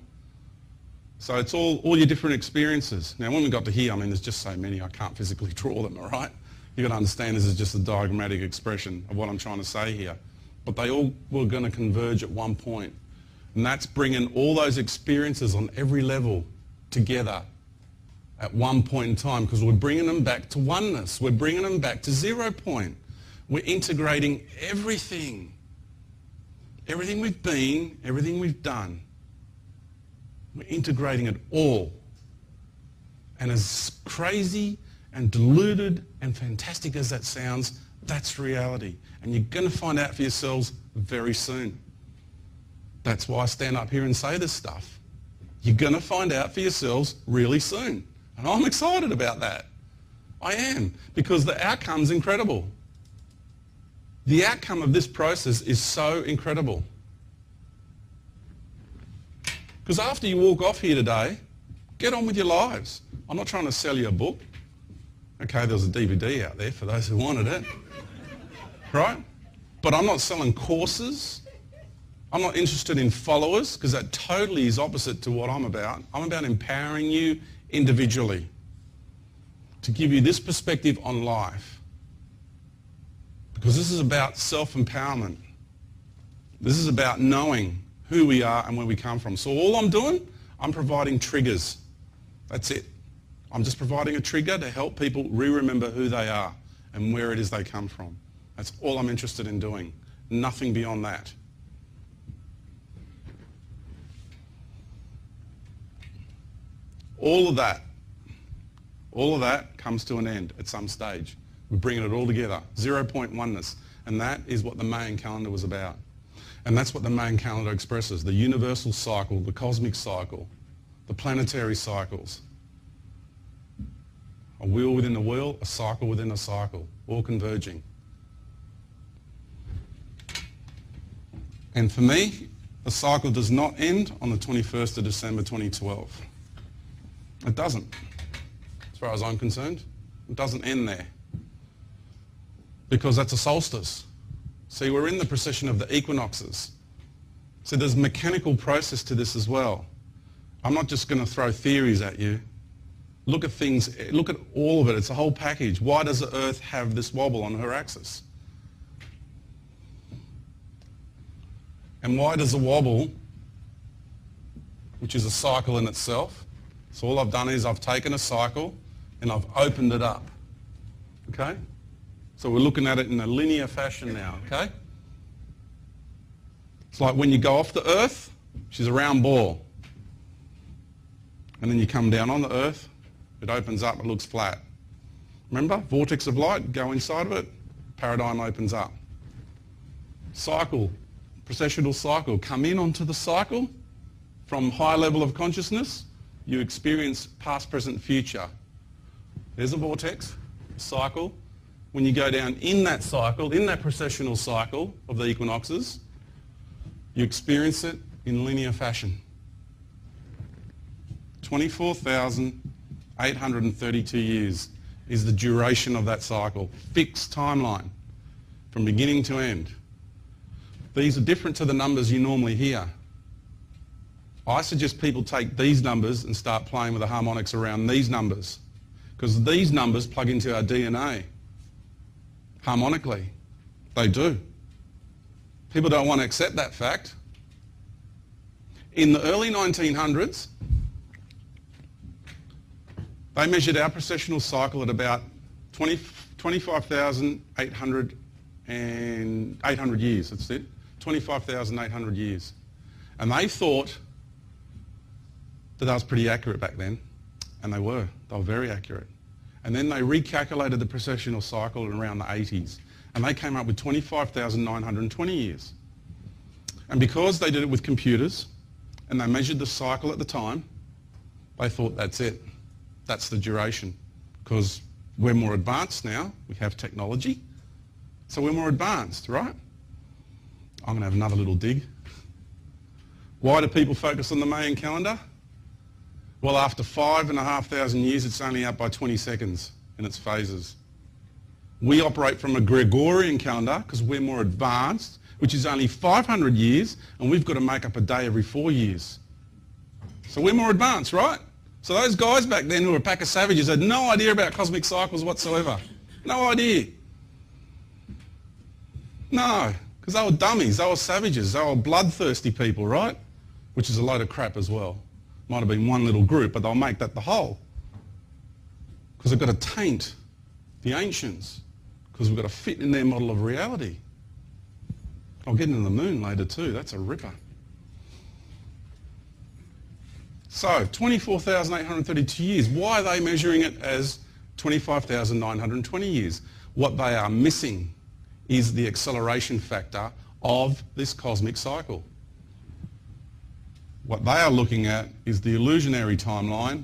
So it's all your different experiences. Now when we got to here, I mean there's just so many, I can't physically draw them, all right? You've got to understand this is just a diagrammatic expression of what I'm trying to say here. But they all were going to converge at one point. And that's bringing all those experiences on every level together at one point in time, because we're bringing them back to oneness. We're bringing them back to 0 point. We're integrating everything. Everything we've been, everything we've done. We're integrating it all. And as crazy and deluded and fantastic as that sounds, that's reality. And you're going to find out for yourselves very soon. That's why I stand up here and say this stuff. You're going to find out for yourselves really soon. And I'm excited about that. I am, because the outcome's incredible. The outcome of this process is so incredible. Because after you walk off here today, get on with your lives. I'm not trying to sell you a book. Okay, there was a DVD out there for those who wanted it. Right? But I'm not selling courses. I'm not interested in followers, because that totally is opposite to what I'm about. I'm about empowering you individually to give you this perspective on life. Because this is about self-empowerment. This is about knowing who we are and where we come from. So all I'm doing, I'm providing triggers. That's it. I'm just providing a trigger to help people re-remember who they are and where it is they come from. That's all I'm interested in doing. Nothing beyond that. All of that comes to an end at some stage. We're bringing it all together. 0 point oneness. And that is what the Mayan calendar was about. And that's what the Mayan calendar expresses. The universal cycle, the cosmic cycle, the planetary cycles. A wheel within a wheel, a cycle within a cycle, all converging. And for me, the cycle does not end on the 21st of December 2012. It doesn't. As far as I'm concerned, it doesn't end there. Because that's a solstice. See, we're in the precession of the equinoxes. So there's a mechanical process to this as well. I'm not just going to throw theories at you. Look at things, look at all of it. It's a whole package. Why does the Earth have this wobble on her axis? And why does the wobble, which is a cycle in itself, so all I've done is I've taken a cycle and I've opened it up. Okay? So we're looking at it in a linear fashion now, okay? It's like when you go off the Earth, she's a round ball. And then you come down on the Earth, it opens up, it looks flat. Remember? Vortex of light, go inside of it, paradigm opens up. Cycle, precessional cycle, come in onto the cycle from high level of consciousness, you experience past, present, future. There's a vortex, cycle. When you go down in that cycle, in that precessional cycle of the equinoxes, you experience it in linear fashion. 24,832 years is the duration of that cycle. Fixed timeline from beginning to end. These are different to the numbers you normally hear. I suggest people take these numbers and start playing with the harmonics around these numbers, because these numbers plug into our DNA. Harmonically. They do. People don't want to accept that fact. In the early 1900s, they measured our precessional cycle at about 25,800 years, that's it. 25,800 years. And they thought that was pretty accurate back then. And they were very accurate. And then they recalculated the precessional cycle in around the 80s. And they came up with 25,920 years. And because they did it with computers, and they measured the cycle at the time, they thought that's it. That's the duration. Because we're more advanced now. We have technology. So we're more advanced, right? I'm going to have another little dig. Why do people focus on the Mayan calendar? Well, after 5,500 years, it's only out by 20 seconds in its phases. We operate from a Gregorian calendar because we're more advanced, which is only 500 years, and we've got to make up a day every 4 years. So we're more advanced, right? So those guys back then who were a pack of savages had no idea about cosmic cycles whatsoever. No idea. No, because they were dummies, they were savages, they were bloodthirsty people, right? Which is a load of crap as well. Might have been one little group, but they'll make that the whole. Because they've got to taint the ancients, because we've got to fit in their model of reality. I'll get into the moon later too, that's a ripper. So, 24,832 years. Why are they measuring it as 25,920 years? What they are missing is the acceleration factor of this cosmic cycle. What they are looking at is the illusionary timeline.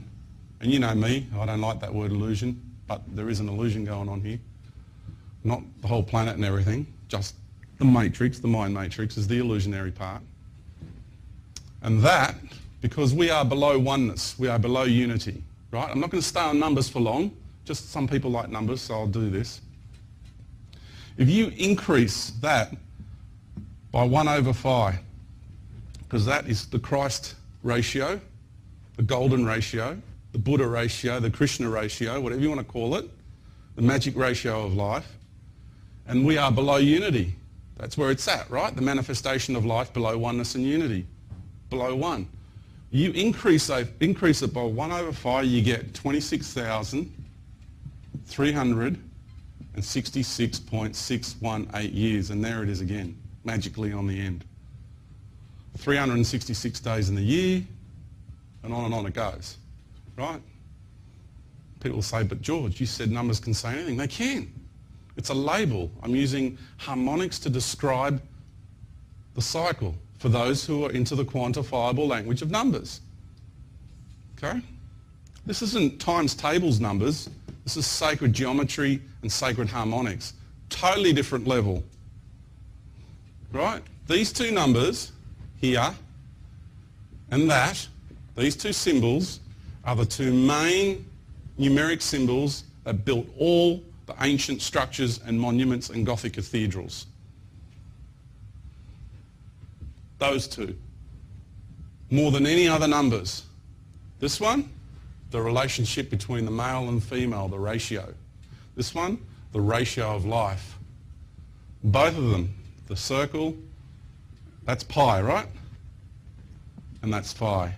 And you know me, I don't like that word illusion, but there is an illusion going on here. Not the whole planet and everything, just the matrix, the mind matrix is the illusionary part. And that, because we are below oneness, we are below unity, right? I'm not going to stay on numbers for long, just some people like numbers, so I'll do this. If you increase that by 1/5, because that is the Christ ratio, the golden ratio, the Buddha ratio, the Krishna ratio, whatever you want to call it, the magic ratio of life, and we are below unity. That's where it's at, right? The manifestation of life below oneness and unity, below one. You increase it by 1/5, you get 26,366.618 years, and there it is again, magically on the end. 366 days in the year, and on it goes, right? People say, but George, you said numbers can say anything. They can. It's a label. I'm using harmonics to describe the cycle for those who are into the quantifiable language of numbers. Okay? This isn't times tables numbers. This is sacred geometry and sacred harmonics. Totally different level. Right? These two numbers here and that, these two symbols are the two main numeric symbols that built all the ancient structures and monuments and Gothic cathedrals. Those two. More than any other numbers. This one, the relationship between the male and female, the ratio. This one, the ratio of life. Both of them, the circle, that's pi, right? And that's phi.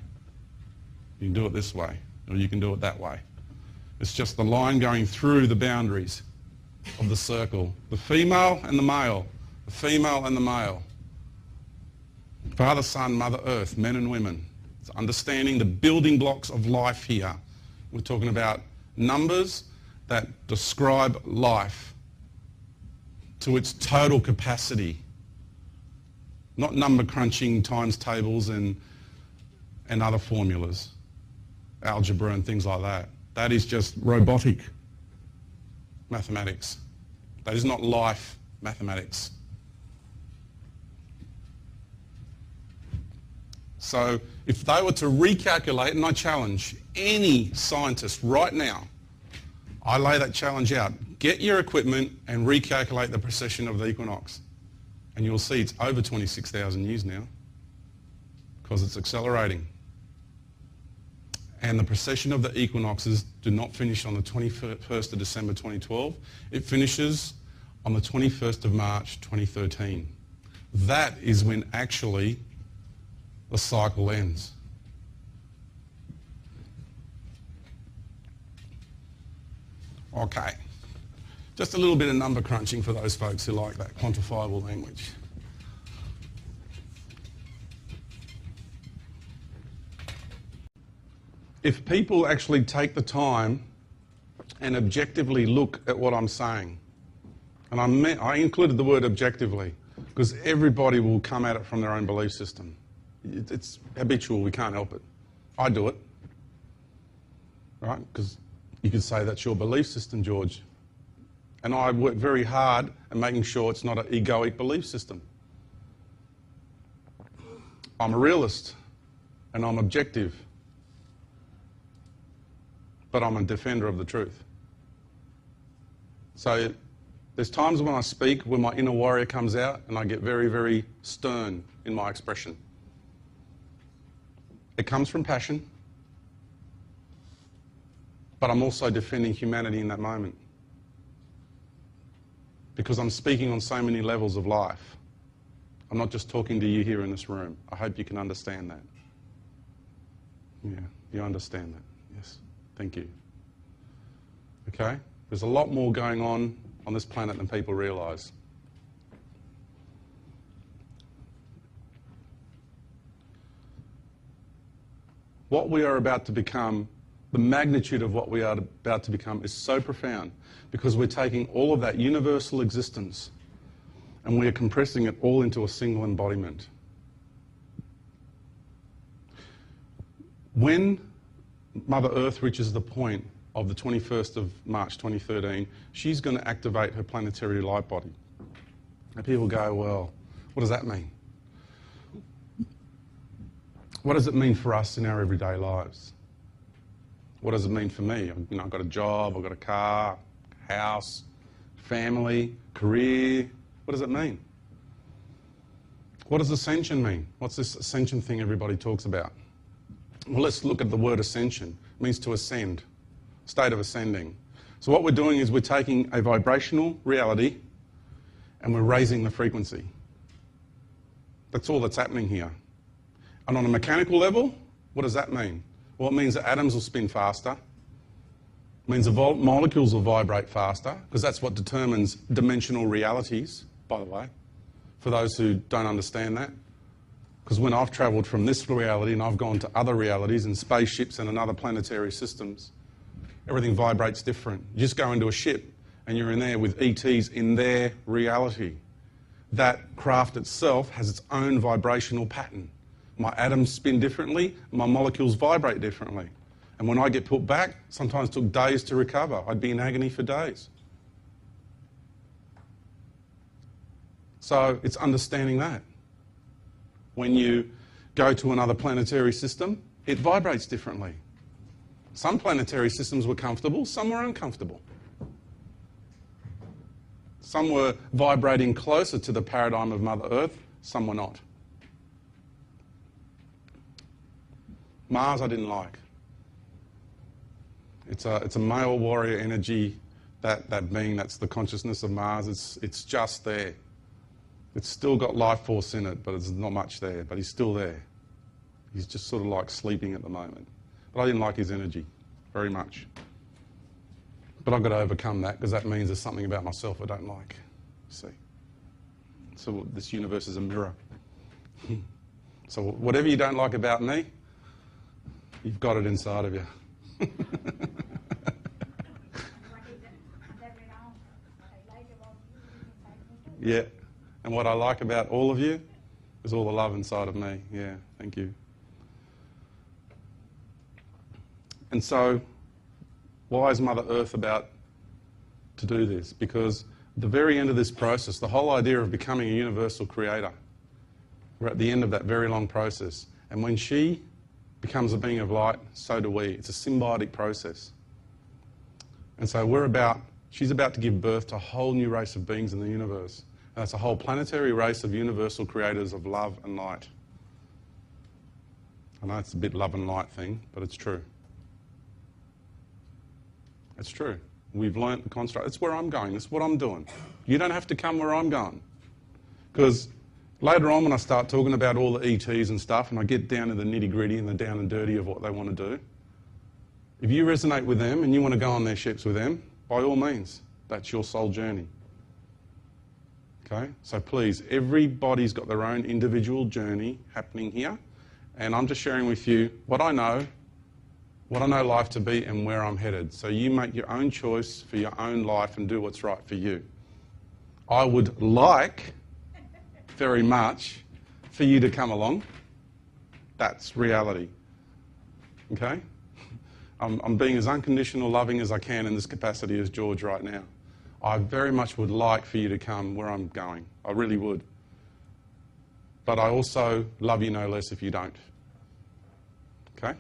You can do it this way, or you can do it that way. It's just the line going through the boundaries of the circle. The female and the male. The female and the male. Father, Son, Mother Earth, men and women. It's understanding the building blocks of life here. We're talking about numbers that describe life to its total capacity. Not number crunching times tables and other formulas, algebra and things like that. That is just robotic mathematics. That is not life mathematics. So if they were to recalculate, and I challenge any scientist right now, I lay that challenge out. Get your equipment and recalculate the precession of the equinox. And you'll see it's over 26,000 years now because it's accelerating. And the precession of the equinoxes do not finish on the 21st of December 2012. It finishes on the 21st of March 2013. That is when actually the cycle ends. Okay. Just a little bit of number crunching for those folks who like that quantifiable language. If people actually take the time and objectively look at what I'm saying, and I included the word objectively because everybody will come at it from their own belief system. It's habitual, we can't help it. I do it, right? Because you could say that's your belief system, George. And I work very hard at making sure it's not an egoic belief system. I'm a realist and I'm objective, but I'm a defender of the truth. So there's times when I speak when my inner warrior comes out and I get very, very stern in my expression. It comes from passion, but I'm also defending humanity in that moment because I'm speaking on so many levels of life. I'm not just talking to you here in this room. I hope you can understand that. Yeah, you understand that. Yes, thank you. Okay, there's a lot more going on this planet than people realise. What we are about to become, the magnitude of what we are about to become is so profound because we're taking all of that universal existence and we are compressing it all into a single embodiment. When Mother Earth reaches the point of the 21st of March 2013, she's going to activate her planetary light body. And people go, well, what does that mean? What does it mean for us in our everyday lives? What does it mean for me? You know, I've got a job, I've got a car, house, family, career. What does it mean? What does ascension mean? What's this ascension thing everybody talks about? Well, let's look at the word ascension. It means to ascend, state of ascending. So what we're doing is we're taking a vibrational reality and we're raising the frequency. That's all that's happening here. And on a mechanical level, what does that mean? Well, it means that atoms will spin faster. It means the molecules will vibrate faster, because that's what determines dimensional realities, by the way, for those who don't understand that. Because when I've travelled from this reality and I've gone to other realities and spaceships and other planetary systems, everything vibrates different. You just go into a ship and you're in there with ETs in their reality. That craft itself has its own vibrational pattern. My atoms spin differently, my molecules vibrate differently. And when I get put back, sometimes it took days to recover. I'd be in agony for days. So it's understanding that. When you go to another planetary system, it vibrates differently. Some planetary systems were comfortable, some were uncomfortable. Some were vibrating closer to the paradigm of Mother Earth, some were not. Mars I didn't like. It's a male warrior energy, that being, that's the consciousness of Mars. It's just there. It's still got life force in it, but there's not much there, but he's still there. He's just sort of like sleeping at the moment. But I didn't like his energy very much. But I've got to overcome that, because that means there's something about myself I don't like. See? So this universe is a mirror. So whatever you don't like about me, you've got it inside of you. Yeah. And what I like about all of you is all the love inside of me. Yeah, thank you. And so, why is Mother Earth about to do this? Because at the very end of this process, the whole idea of becoming a universal creator, we're at the end of that very long process. And when she becomes a being of light, so do we. It's a symbiotic process. And so she's about to give birth to a whole new race of beings in the universe. And that's a whole planetary race of universal creators of love and light. I know it's a bit love and light thing, but it's true. It's true. We've learnt the construct. It's where I'm going. It's what I'm doing. You don't have to come where I'm going. Because later on when I start talking about all the ETs and stuff, and I get down to the nitty-gritty and the down and dirty of what they want to do, if you resonate with them and you want to go on their ships with them, by all means, that's your soul journey. Okay? So please, everybody's got their own individual journey happening here, and I'm just sharing with you what I know life to be and where I'm headed. So you make your own choice for your own life and do what's right for you. I would like very much for you to come along. That's reality. Okay? I'm being as unconditional loving as I can in this capacity as George right now. I very much would like for you to come where I'm going. I really would. But I also love you no less if you don't. Okay?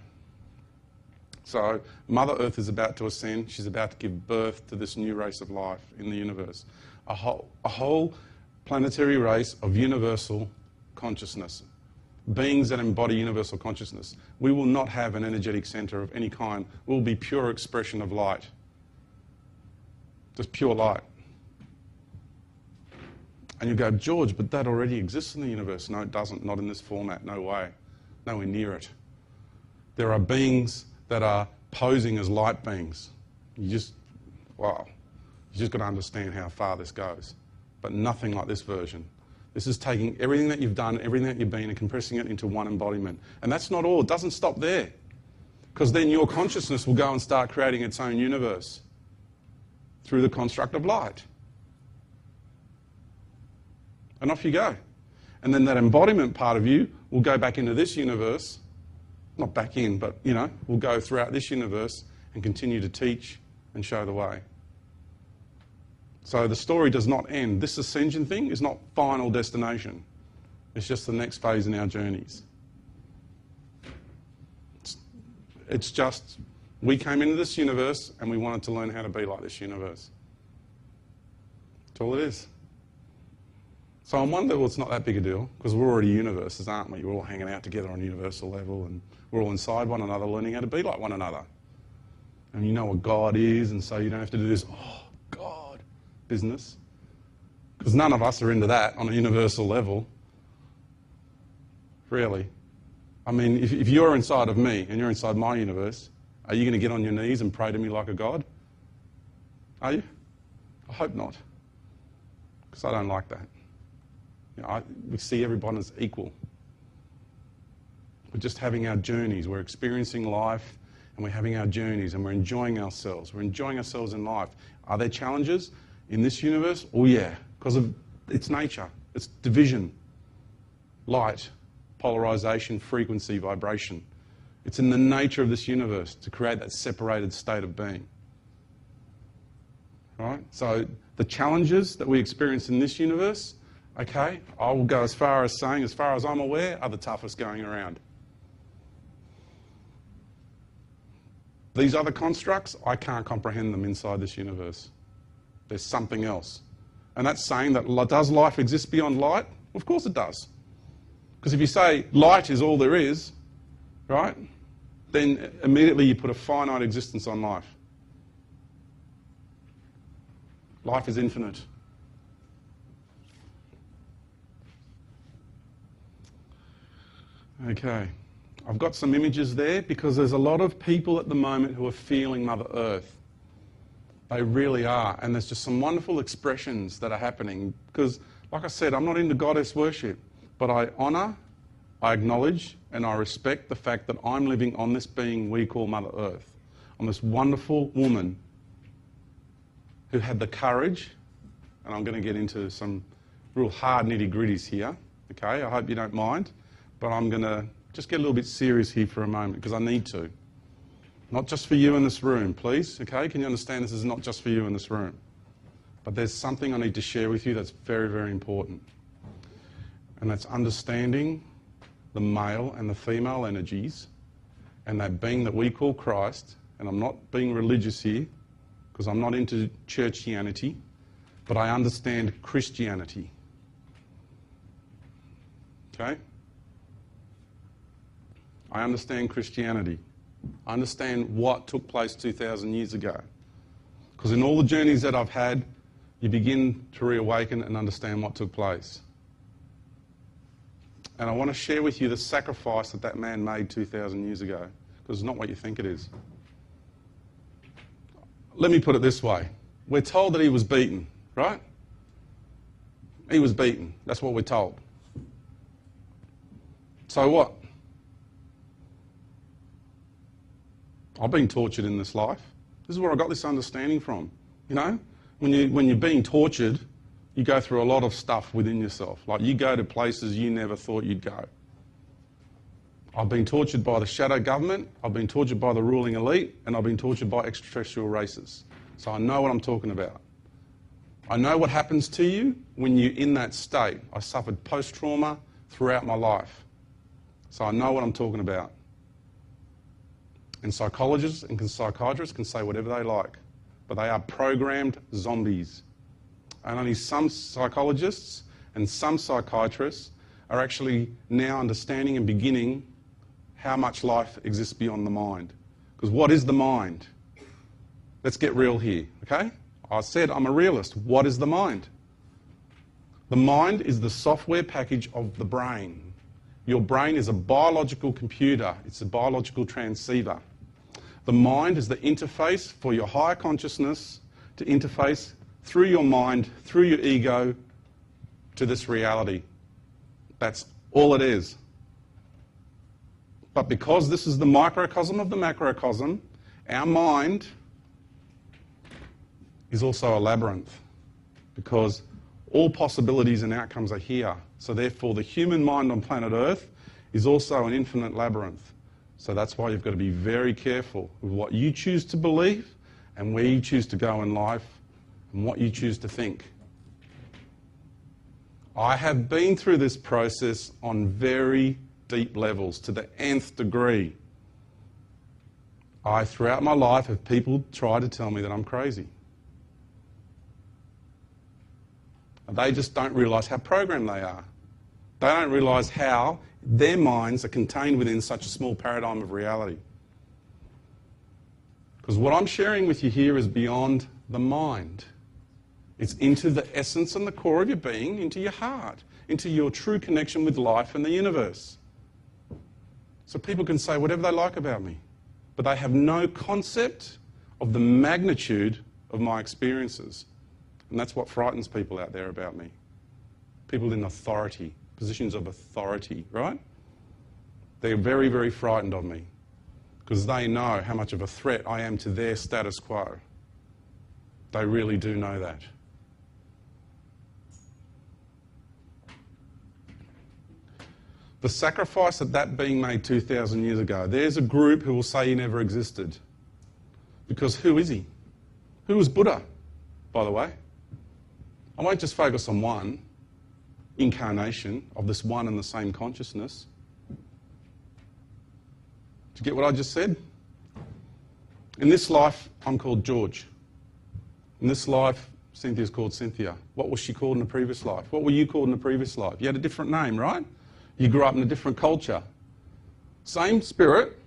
So Mother Earth is about to ascend. She's about to give birth to this new race of life in the universe. A whole planetary race of universal consciousness. Beings that embody universal consciousness. We will not have an energetic centre of any kind. We will be pure expression of light. Just pure light. And you go, George, but that already exists in the universe. No, it doesn't. Not in this format. No way. Nowhere near it. There are beings that are posing as light beings. You just got to understand how far this goes. But nothing like this version. This is taking everything that you've done, everything that you've been, and compressing it into one embodiment. And that's not all. It doesn't stop there. Because then your consciousness will go and start creating its own universe through the construct of light. And off you go. And then that embodiment part of you will go back into this universe. Not back in, but, will go throughout this universe and continue to teach and show the way. So the story does not end. This ascension thing is not final destination. It's just the next phase in our journeys. It's just, we came into this universe and we wanted to learn how to be like this universe. That's all it is. So on one level, it's not that big a deal, because we're already universes, aren't we? We're all hanging out together on a universal level, and we're all inside one another, learning how to be like one another. And you know what God is, and so you don't have to do this, God business. Because none of us are into that on a universal level. Really. I mean, if you're inside of me and you're inside my universe, are you going to get on your knees and pray to me like a God? Are you? I hope not. Because I don't like that. We see everyone as equal. We're just having our journeys. We're experiencing life and we're having our journeys and we're enjoying ourselves. We're enjoying ourselves in life. Are there challenges in this universe? Oh yeah, because of its nature. It's division, light, polarization, frequency, vibration. It's in the nature of this universe to create that separated state of being. Right? So the challenges that we experience in this universe Okay? I will go as far as saying, as far as I'm aware, are the toughest going around. These other constructs, I can't comprehend them inside this universe. There's something else. And that's saying that does life exist beyond light? Of course it does. Because if you say light is all there is, right, then immediately you put a finite existence on life. Life is infinite. Okay. I've got some images there because there's a lot of people at the moment who are feeling Mother Earth. They really are. And there's just some wonderful expressions that are happening because, like I said, I'm not into goddess worship, but I honour, I acknowledge and I respect the fact that I'm living on this being we call Mother Earth, on this wonderful woman who had the courage, and I'm going to get into some real hard nitty-gritties here, okay? I hope you don't mind, but I'm going to just get a little bit serious here for a moment because I need to. Not just for you in this room, please, okay? Can you understand this is not just for you in this room? But there's something I need to share with you that's very, very important. And that's understanding the male and the female energies and that being that we call Christ, and I'm not being religious here because I'm not into churchianity, but I understand Christianity, okay? I understand Christianity. I understand what took place 2,000 years ago. Because in all the journeys that I've had, you begin to reawaken and understand what took place. And I want to share with you the sacrifice that man made 2,000 years ago, because it's not what you think it is. Let me put it this way. We're told that he was beaten, right? He was beaten. That's what we're told. So what? I've been tortured in this life. This is where I got this understanding from. You know, when you're being tortured, you go through a lot of stuff within yourself. Like you go to places you never thought you'd go. I've been tortured by the shadow government, I've been tortured by the ruling elite, and I've been tortured by extraterrestrial races. So I know what I'm talking about. I know what happens to you when you're in that state. I suffered post-trauma throughout my life. So I know what I'm talking about. And psychologists and psychiatrists can say whatever they like, but they are programmed zombies. And only some psychologists and some psychiatrists are actually now understanding and beginning how much life exists beyond the mind. Because what is the mind? Let's get real here, okay? I said I'm a realist. What is the mind? The mind is the software package of the brain. Your brain is a biological computer. It's a biological transceiver. The mind is the interface for your higher consciousness to interface through your mind, through your ego, to this reality. That's all it is. But because this is the microcosm of the macrocosm, our mind is also a labyrinth because all possibilities and outcomes are here. So therefore, the human mind on planet Earth is also an infinite labyrinth. So that's why you've got to be very careful with what you choose to believe and where you choose to go in life and what you choose to think. I have been through this process on very deep levels, to the nth degree. Throughout my life, have people tried to tell me that I'm crazy. And they just don't realise how programmed they are. They don't realise how their minds are contained within such a small paradigm of reality. Because what I'm sharing with you here is beyond the mind. It's into the essence and the core of your being, into your heart, into your true connection with life and the universe. So people can say whatever they like about me, but they have no concept of the magnitude of my experiences. And that's what frightens people out there about me. People in authority, positions of authority, right? They're very, very frightened of me because they know how much of a threat I am to their status quo. They really do know that. The sacrifice that being made 2,000 years ago, there's a group who will say he never existed. Because who is he? Who was Buddha, by the way? I won't just focus on one. incarnation of this one and the same consciousness. Did you get what I just said? In this life, I'm called George. In this life, Cynthia's called Cynthia. What was she called in the previous life? What were you called in the previous life? You had a different name, right? You grew up in a different culture. Same spirit,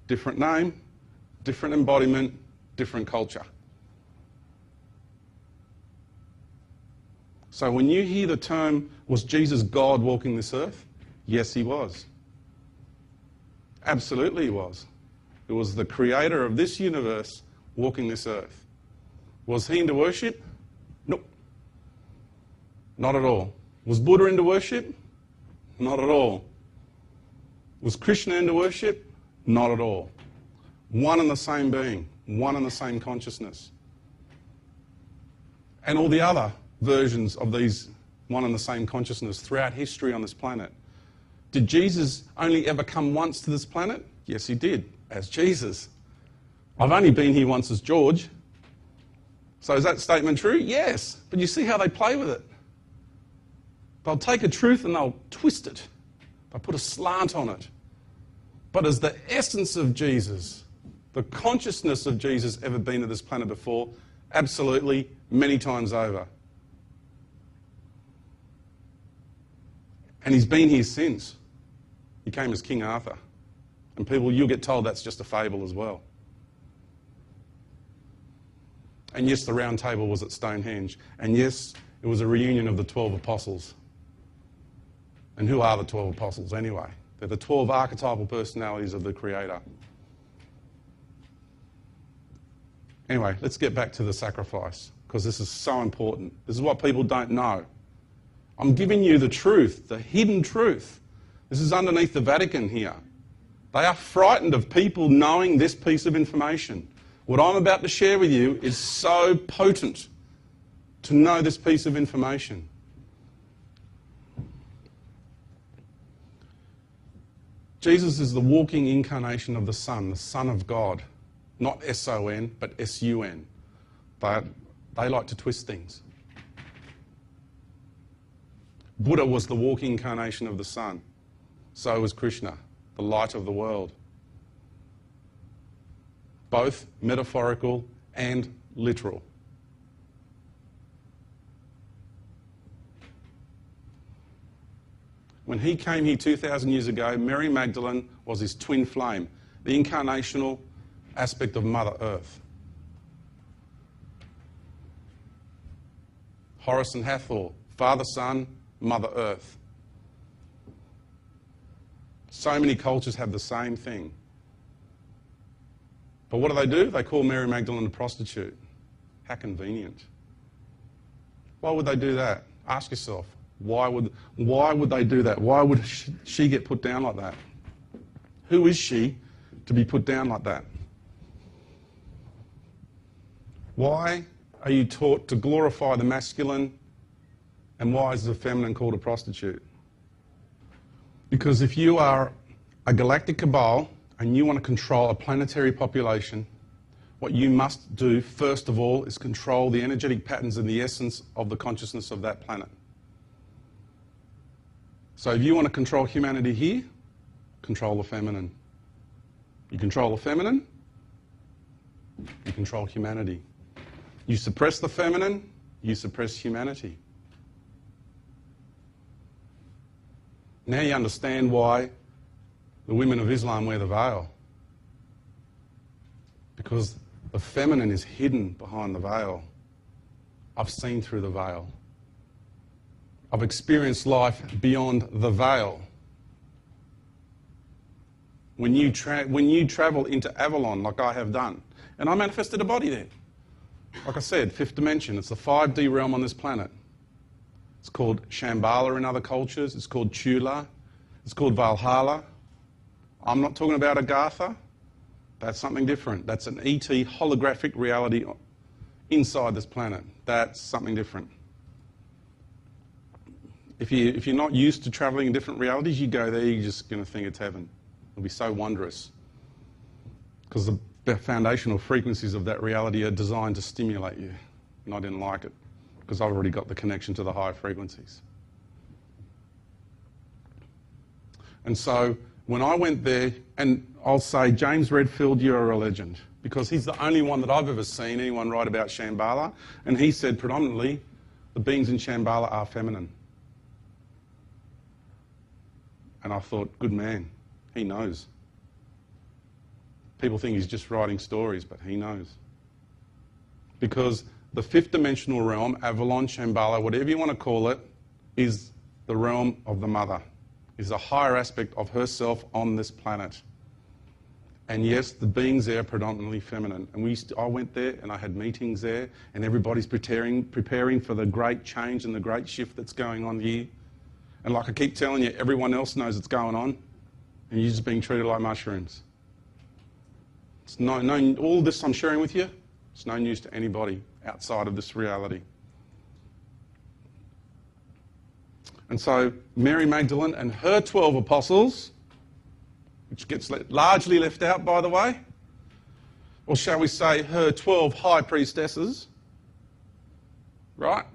different name, different embodiment, different culture. So when you hear the term, was Jesus God walking this earth? Yes, he was. Absolutely he was. It was the creator of this universe walking this earth. Was he into worship? Nope. Not at all. Was Buddha into worship? Not at all. Was Krishna into worship? Not at all. One and the same being, one and the same consciousness. And all the other versions of these one and the same consciousness throughout history on this planet. Did Jesus only ever come once to this planet? Yes, he did, as Jesus. I've only been here once as George. So is that statement true? Yes. But you see how they play with it. They'll take a truth and they'll twist it. They'll put a slant on it. But has the essence of Jesus, the consciousness of Jesus ever been to this planet before? Absolutely, many times over. And he's been here since. He came as King Arthur. And people, you'll get told that's just a fable as well. And yes, the round table was at Stonehenge. And yes, it was a reunion of the 12 apostles. And who are the 12 apostles anyway? They're the 12 archetypal personalities of the Creator. Anyway, let's get back to the sacrifice, because this is so important. This is what people don't know. I'm giving you the truth, the hidden truth. This is underneath the Vatican here. They are frightened of people knowing this piece of information. What I'm about to share with you is so potent to know this piece of information. Jesus is the walking incarnation of the Son of God. Not S-O-N, but S-U-N. They like to twist things. Buddha was the walking incarnation of the sun. So was Krishna, the light of the world. Both metaphorical and literal. When he came here 2,000 years ago, Mary Magdalene was his twin flame, the incarnational aspect of Mother Earth. Horace and Hathor, Father, Son, Mother Earth. So many cultures have the same thing. But what do? They call Mary Magdalene a prostitute. How convenient. Why would they do that? Ask yourself, why would they do that? Why would she get put down like that? Who is she to be put down like that? Why are you taught to glorify the masculine, and why is the feminine called a prostitute? Because if you are a galactic cabal and you want to control a planetary population, what you must do first of all is control the energetic patterns and the essence of the consciousness of that planet. So if you want to control humanity here, control the feminine. You control the feminine, you control humanity. You suppress the feminine, you suppress humanity. Now you understand why the women of Islam wear the veil. Because the feminine is hidden behind the veil. I've seen through the veil. I've experienced life beyond the veil. When you travel into Avalon, like I have done, and I manifested a body there. Like I said, fifth dimension, it's the 5D realm on this planet. It's called Shambhala in other cultures. It's called Chula. It's called Valhalla. I'm not talking about Agartha. That's something different. That's an ET holographic reality inside this planet. That's something different. If you're not used to travelling in different realities, you go there, you're just going to think it's heaven. It'll be so wondrous. Because the foundational frequencies of that reality are designed to stimulate you. And I didn't like it, because I've already got the connection to the higher frequencies. And so when I went there, and I'll say, James Redfield, you're a legend, because he's the only one that I've ever seen anyone write about Shambhala, and he said predominantly the beings in Shambhala are feminine. And I thought, good man, he knows. People think he's just writing stories, but he knows. Because the fifth dimensional realm, Avalon, Shambhala, whatever you want to call it, is the realm of the mother, is a higher aspect of herself on this planet. And yes, the beings there are predominantly feminine. And I went there and I had meetings there, and everybody's preparing for the great change and the great shift that's going on here. And like I keep telling you, everyone else knows it's going on, and you're just being treated like mushrooms. It's all this I'm sharing with you, it's no news to anybody outside of this reality. And so Mary Magdalene and her 12 apostles, which gets largely left out, by the way, or shall we say her 12 high priestesses, right,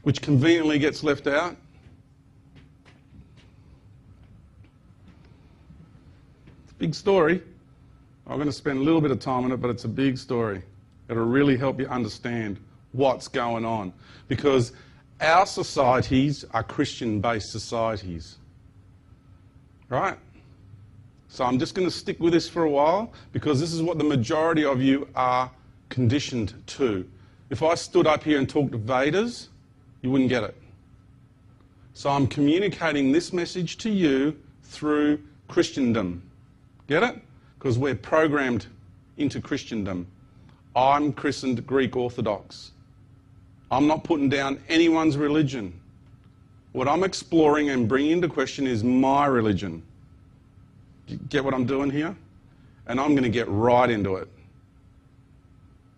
which conveniently gets left out. It's a big story. I'm going to spend a little bit of time on it, but it's a big story. It'll really help you understand what's going on. Because our societies are Christian-based societies. Right? So I'm just going to stick with this for a while, because this is what the majority of you are conditioned to. If I stood up here and talked Vedas, you wouldn't get it. So I'm communicating this message to you through Christendom. Get it? Because we're programmed into Christendom. I'm christened Greek Orthodox. I'm not putting down anyone's religion. What I'm exploring and bringing into question is my religion. Get what I'm doing here? And I'm going to get right into it.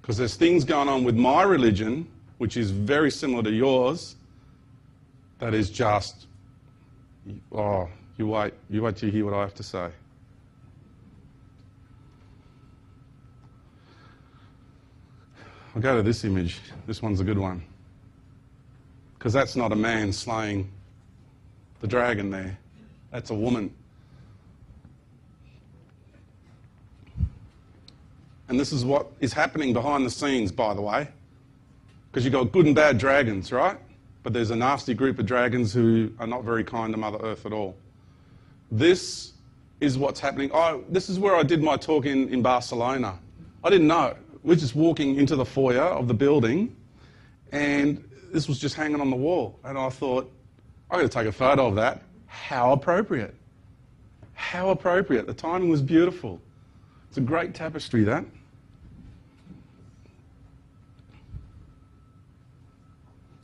Because there's things going on with my religion, which is very similar to yours, that is just, oh, you wait till you hear what I have to say. I'll go to this image. This one's a good one. Because that's not a man slaying the dragon there. That's a woman. And this is what is happening behind the scenes, by the way. Because you've got good and bad dragons, right? But there's a nasty group of dragons who are not very kind to Mother Earth at all. This is what's happening. Oh, this is where I did my talk in Barcelona. I didn't know. We're just walking into the foyer of the building, and this was just hanging on the wall. And I thought, I've got to take a photo of that. How appropriate. How appropriate. The timing was beautiful. It's a great tapestry, that.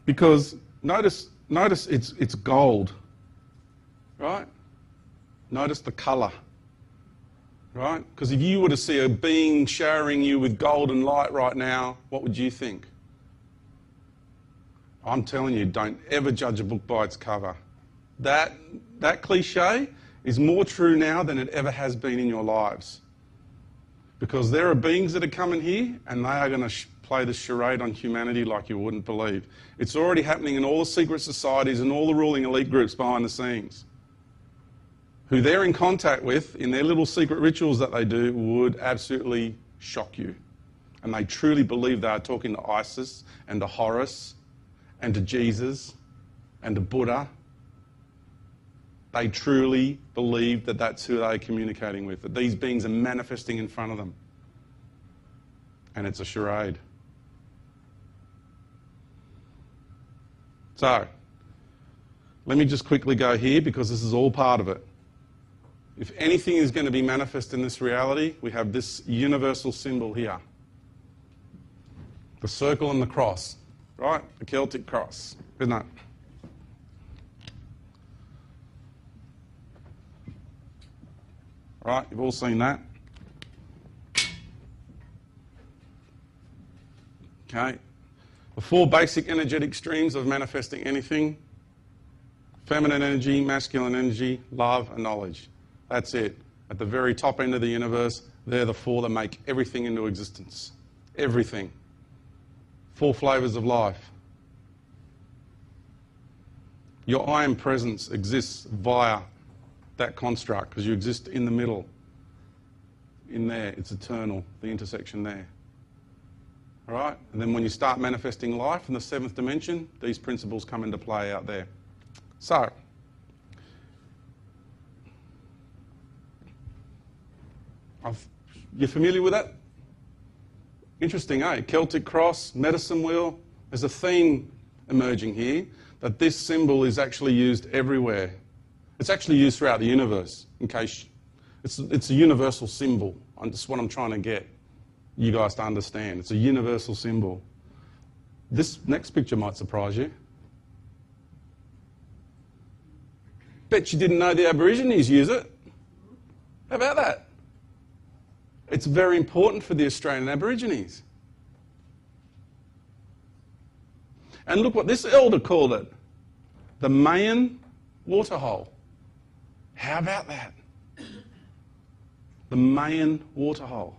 Because notice it's gold, right? Notice the colour. Right? Because if you were to see a being showering you with golden light right now, what would you think? I'm telling you, don't ever judge a book by its cover. That cliche is more true now than it ever has been in your lives. Because there are beings that are coming here, and they are going to play the charade on humanity like you wouldn't believe. It's already happening in all the secret societies and all the ruling elite groups behind the scenes. Who they're in contact with in their little secret rituals that they do would absolutely shock you. And they truly believe they are talking to Isis and to Horus and to Jesus and to Buddha. They truly believe that that's who they're communicating with, that these beings are manifesting in front of them. And it's a charade. So, let me just quickly go here, because this is all part of it. If anything is going to be manifest in this reality, we have this universal symbol here. The circle and the cross, right? The Celtic cross, isn't it? Right, you've all seen that. Okay. The four basic energetic streams of manifesting anything: feminine energy, masculine energy, love, and knowledge. That's it. At the very top end of the universe, they're the four that make everything into existence. Everything. 4 flavours of life. Your I am presence exists via that construct because you exist in the middle. In there, it's eternal, the intersection there. All right? And then when you start manifesting life in the seventh dimension, these principles come into play out there. So, you familiar with that? Interesting, eh? Celtic cross, medicine wheel. There's a theme emerging here that this symbol is actually used everywhere. It's actually used throughout the universe, in case it's a universal symbol. That's what I'm trying to get you guys to understand. It's a universal symbol. This next picture might surprise you. Bet you didn't know the Aborigines use it. How about that? It's very important for the Australian Aborigines. And look what this elder called it. The Mayan waterhole. How about that? The Mayan waterhole.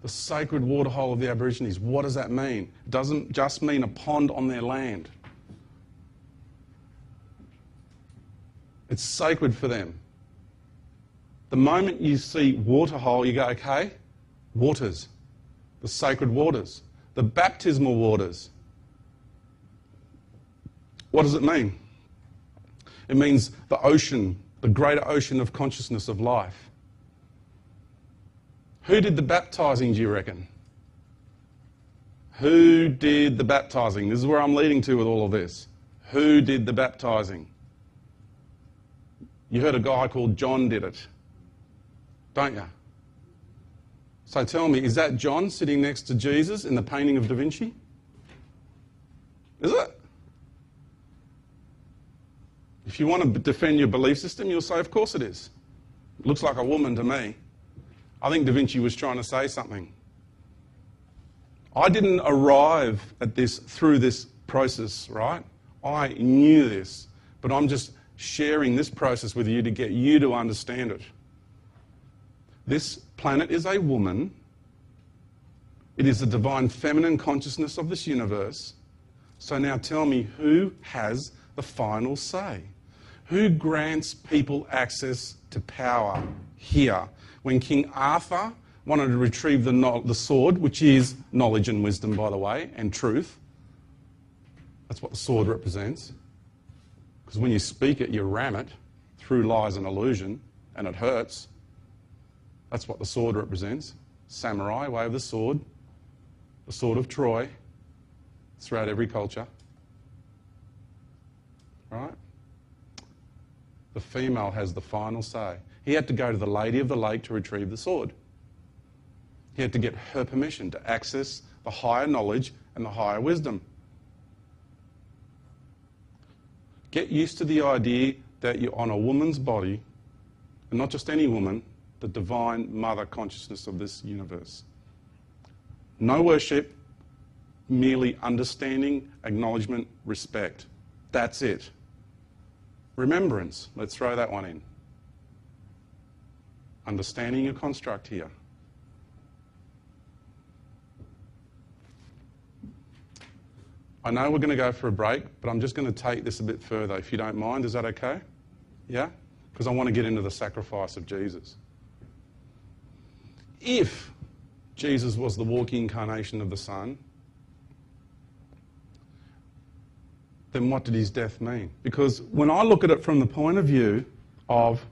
The sacred waterhole of the Aborigines. What does that mean? It doesn't just mean a pond on their land. It's sacred for them. The moment you see waterhole, you go, okay, waters, the sacred waters, the baptismal waters. What does it mean? It means the ocean, the greater ocean of consciousness of life. Who did the baptizing, do you reckon? Who did the baptizing? This is where I'm leading to with all of this. Who did the baptizing? You heard a guy called John did it, don't you? So tell me, is that John sitting next to Jesus in the painting of Da Vinci? Is it? If you want to defend your belief system, you'll say, of course it is. It looks like a woman to me. I think Da Vinci was trying to say something. I didn't arrive at this through this process, right? I knew this, but I'm just sharing this process with you to get you to understand it. This planet is a woman. It is the divine feminine consciousness of this universe. So now tell me, who has the final say? Who grants people access to power here? When King Arthur wanted to retrieve the sword, which is knowledge and wisdom, by the way, and truth. That's what the sword represents. Because when you speak it, you ram it through lies and illusion, and it hurts. That's what the sword represents. Samurai, way of the sword of Troy, throughout every culture. Right? The female has the final say. He had to go to the Lady of the Lake to retrieve the sword. He had to get her permission to access the higher knowledge and the higher wisdom. Get used to the idea that you're on a woman's body, and not just any woman, the divine mother consciousness of this universe. No worship, merely understanding, acknowledgement, respect. That's it. Remembrance, let's throw that one in. Understanding your construct here. I know we're going to go for a break, but I'm just going to take this a bit further, if you don't mind. Is that okay? Yeah? Because I want to get into the sacrifice of Jesus. If Jesus was the walking incarnation of the Son, then what did his death mean? Because when I look at it from the point of view of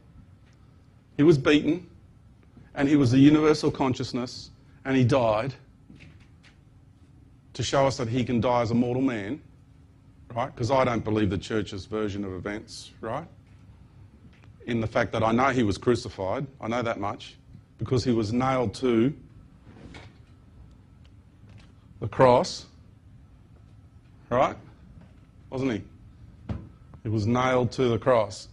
he was beaten, and he was the universal consciousness, and he died to show us that he can die as a mortal man, right? Because I don't believe the church's version of events, right? In the fact that I know he was crucified, I know that much, because he was nailed to the cross, right? Wasn't he? He was nailed to the cross.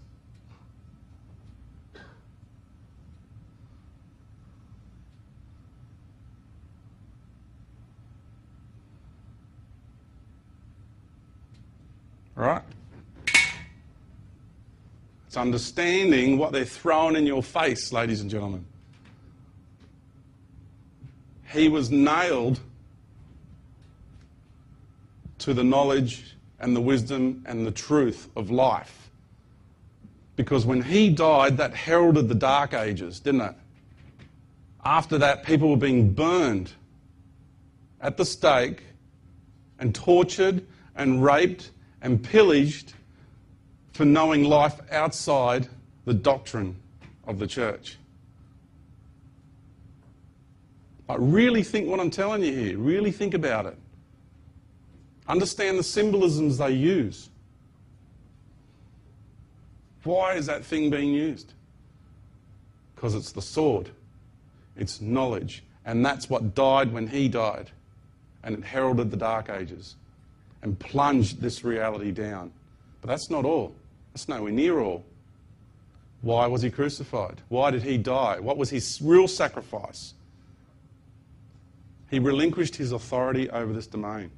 Right? It's understanding what they're throwing in your face, ladies and gentlemen. He was nailed to the knowledge and the wisdom and the truth of life. Because when he died, that heralded the Dark Ages, didn't it? After that, people were being burned at the stake and tortured and raped and pillaged for knowing life outside the doctrine of the church. But really think what I'm telling you here. Really think about it. Understand the symbolisms they use. Why is that thing being used? Because it's the sword. It's knowledge. And that's what died when he died. And it heralded the Dark Ages and plunged this reality down. But that's not all. That's nowhere near all. Why was he crucified? Why did he die? What was his real sacrifice? He relinquished his authority over this domain.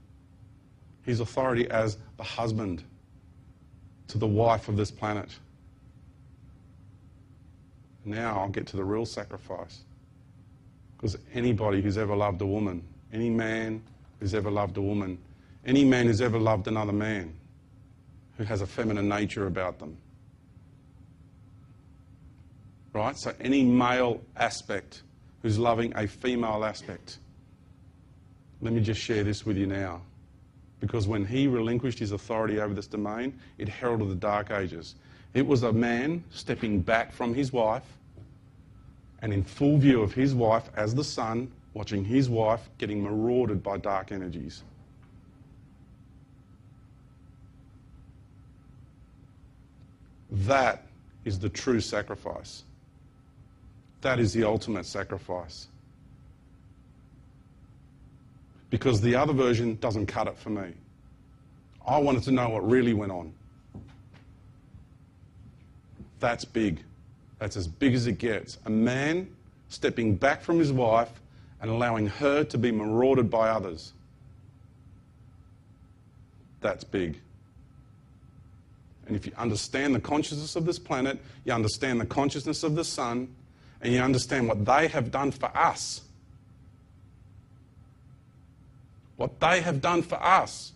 His authority as the husband to the wife of this planet. Now I'll get to the real sacrifice. Because anybody who's ever loved a woman, any man who's ever loved a woman, any man who's ever loved another man who has a feminine nature about them. Right? So any male aspect who's loving a female aspect. Let me just share this with you now. Because when he relinquished his authority over this domain, it heralded the Dark Ages. It was a man stepping back from his wife and in full view of his wife as the son, watching his wife getting marauded by dark energies. That is the true sacrifice. That is the ultimate sacrifice. Because the other version doesn't cut it for me. I wanted to know what really went on. That's big. That's as big as it gets. A man stepping back from his wife and allowing her to be marauded by others. That's big. And if you understand the consciousness of this planet, you understand the consciousness of the sun, and you understand what they have done for us. What they have done for us.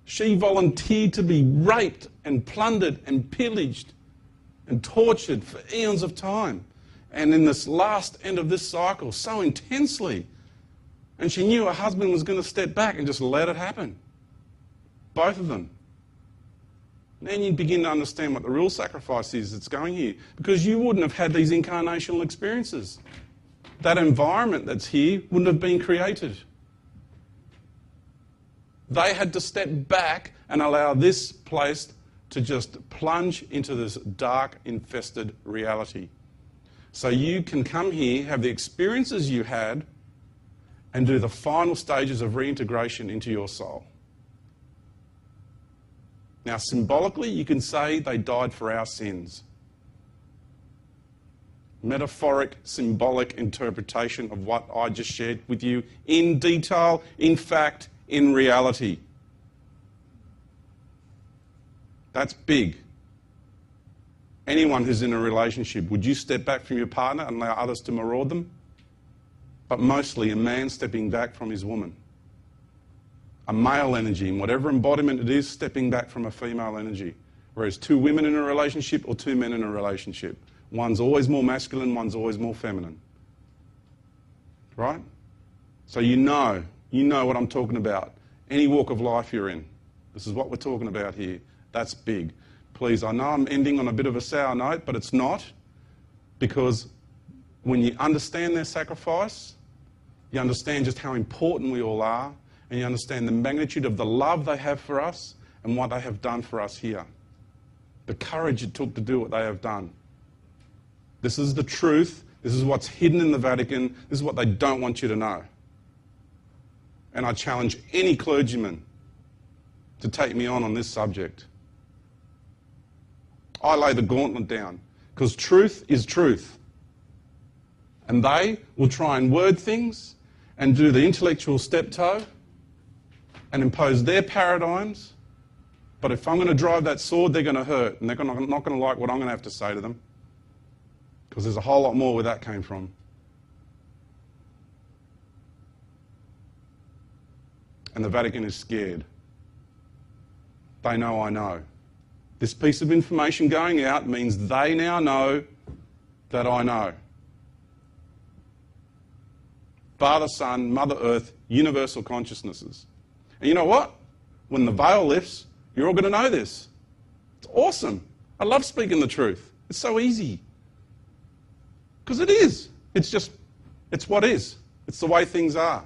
She volunteered to be raped and plundered and pillaged and tortured for eons of time. And in this last end of this cycle, so intensely. And she knew her husband was going to step back and just let it happen. Both of them. Then you begin to understand what the real sacrifice is that's going here. Because you wouldn't have had these incarnational experiences. That environment that's here wouldn't have been created. They had to step back and allow this place to just plunge into this dark, infested reality. So you can come here, have the experiences you had, and do the final stages of reintegration into your soul. Now, symbolically, you can say they died for our sins. Metaphoric, symbolic interpretation of what I just shared with you in detail, in fact, in reality. That's big. Anyone who's in a relationship, would you step back from your partner and allow others to maraud them? But mostly a man stepping back from his woman. A male energy, in whatever embodiment it is, stepping back from a female energy. Whereas two women in a relationship or two men in a relationship. One's always more masculine, one's always more feminine. Right? So you know what I'm talking about. Any walk of life you're in. This is what we're talking about here. That's big. Please, I know I'm ending on a bit of a sour note, but it's not. Because when you understand their sacrifice, you understand just how important we all are, and you understand the magnitude of the love they have for us and what they have done for us here. The courage it took to do what they have done. This is the truth. This is what's hidden in the Vatican. This is what they don't want you to know. And I challenge any clergyman to take me on this subject. I lay the gauntlet down because truth is truth. And they will try and word things and do the intellectual steptoe and impose their paradigms. But if I'm going to drive that sword, they're going to hurt. And they're not going to like what I'm going to have to say to them. Because there's a whole lot more where that came from. And the Vatican is scared. They know I know. This piece of information going out means they now know that I know. Father, Son, Mother Earth, universal consciousnesses. And you know what? When the veil lifts, you're all going to know this. It's awesome. I love speaking the truth. It's so easy. Because it is. It's what is. It's the way things are.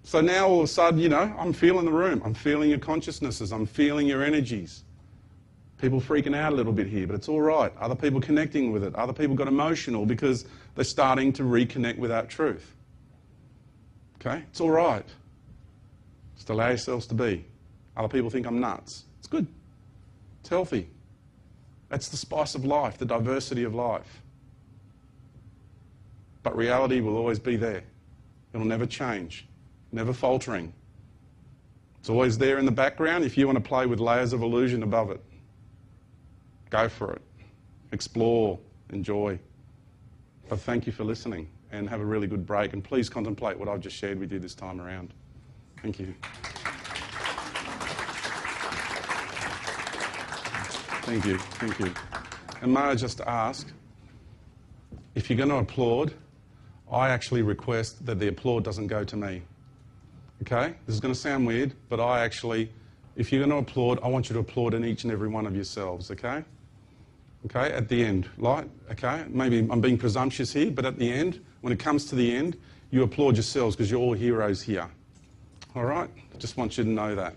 So now all of a sudden, you know, I'm feeling the room. I'm feeling your consciousnesses. I'm feeling your energies. People freaking out a little bit here, but it's all right. Other people connecting with it. Other people got emotional because they're starting to reconnect with that truth. Okay? It's all right. Just allow yourselves to be. Other people think I'm nuts. It's good. It's healthy. That's the spice of life, the diversity of life. But reality will always be there. It'll never change. Never faltering. It's always there in the background if you want to play with layers of illusion above it. Go for it. Explore. Enjoy. But thank you for listening and have a really good break. And please contemplate what I've just shared with you this time around. Thank you. Thank you. Thank you. And may I just ask, if you're going to applaud, I actually request that the applaud doesn't go to me. Okay? This is going to sound weird, but if you're going to applaud, I want you to applaud in each and every one of yourselves, okay? Okay, at the end, right? Okay? Maybe I'm being presumptuous here, but at the end, when it comes to the end, you applaud yourselves because you're all heroes here. All right? Just want you to know that.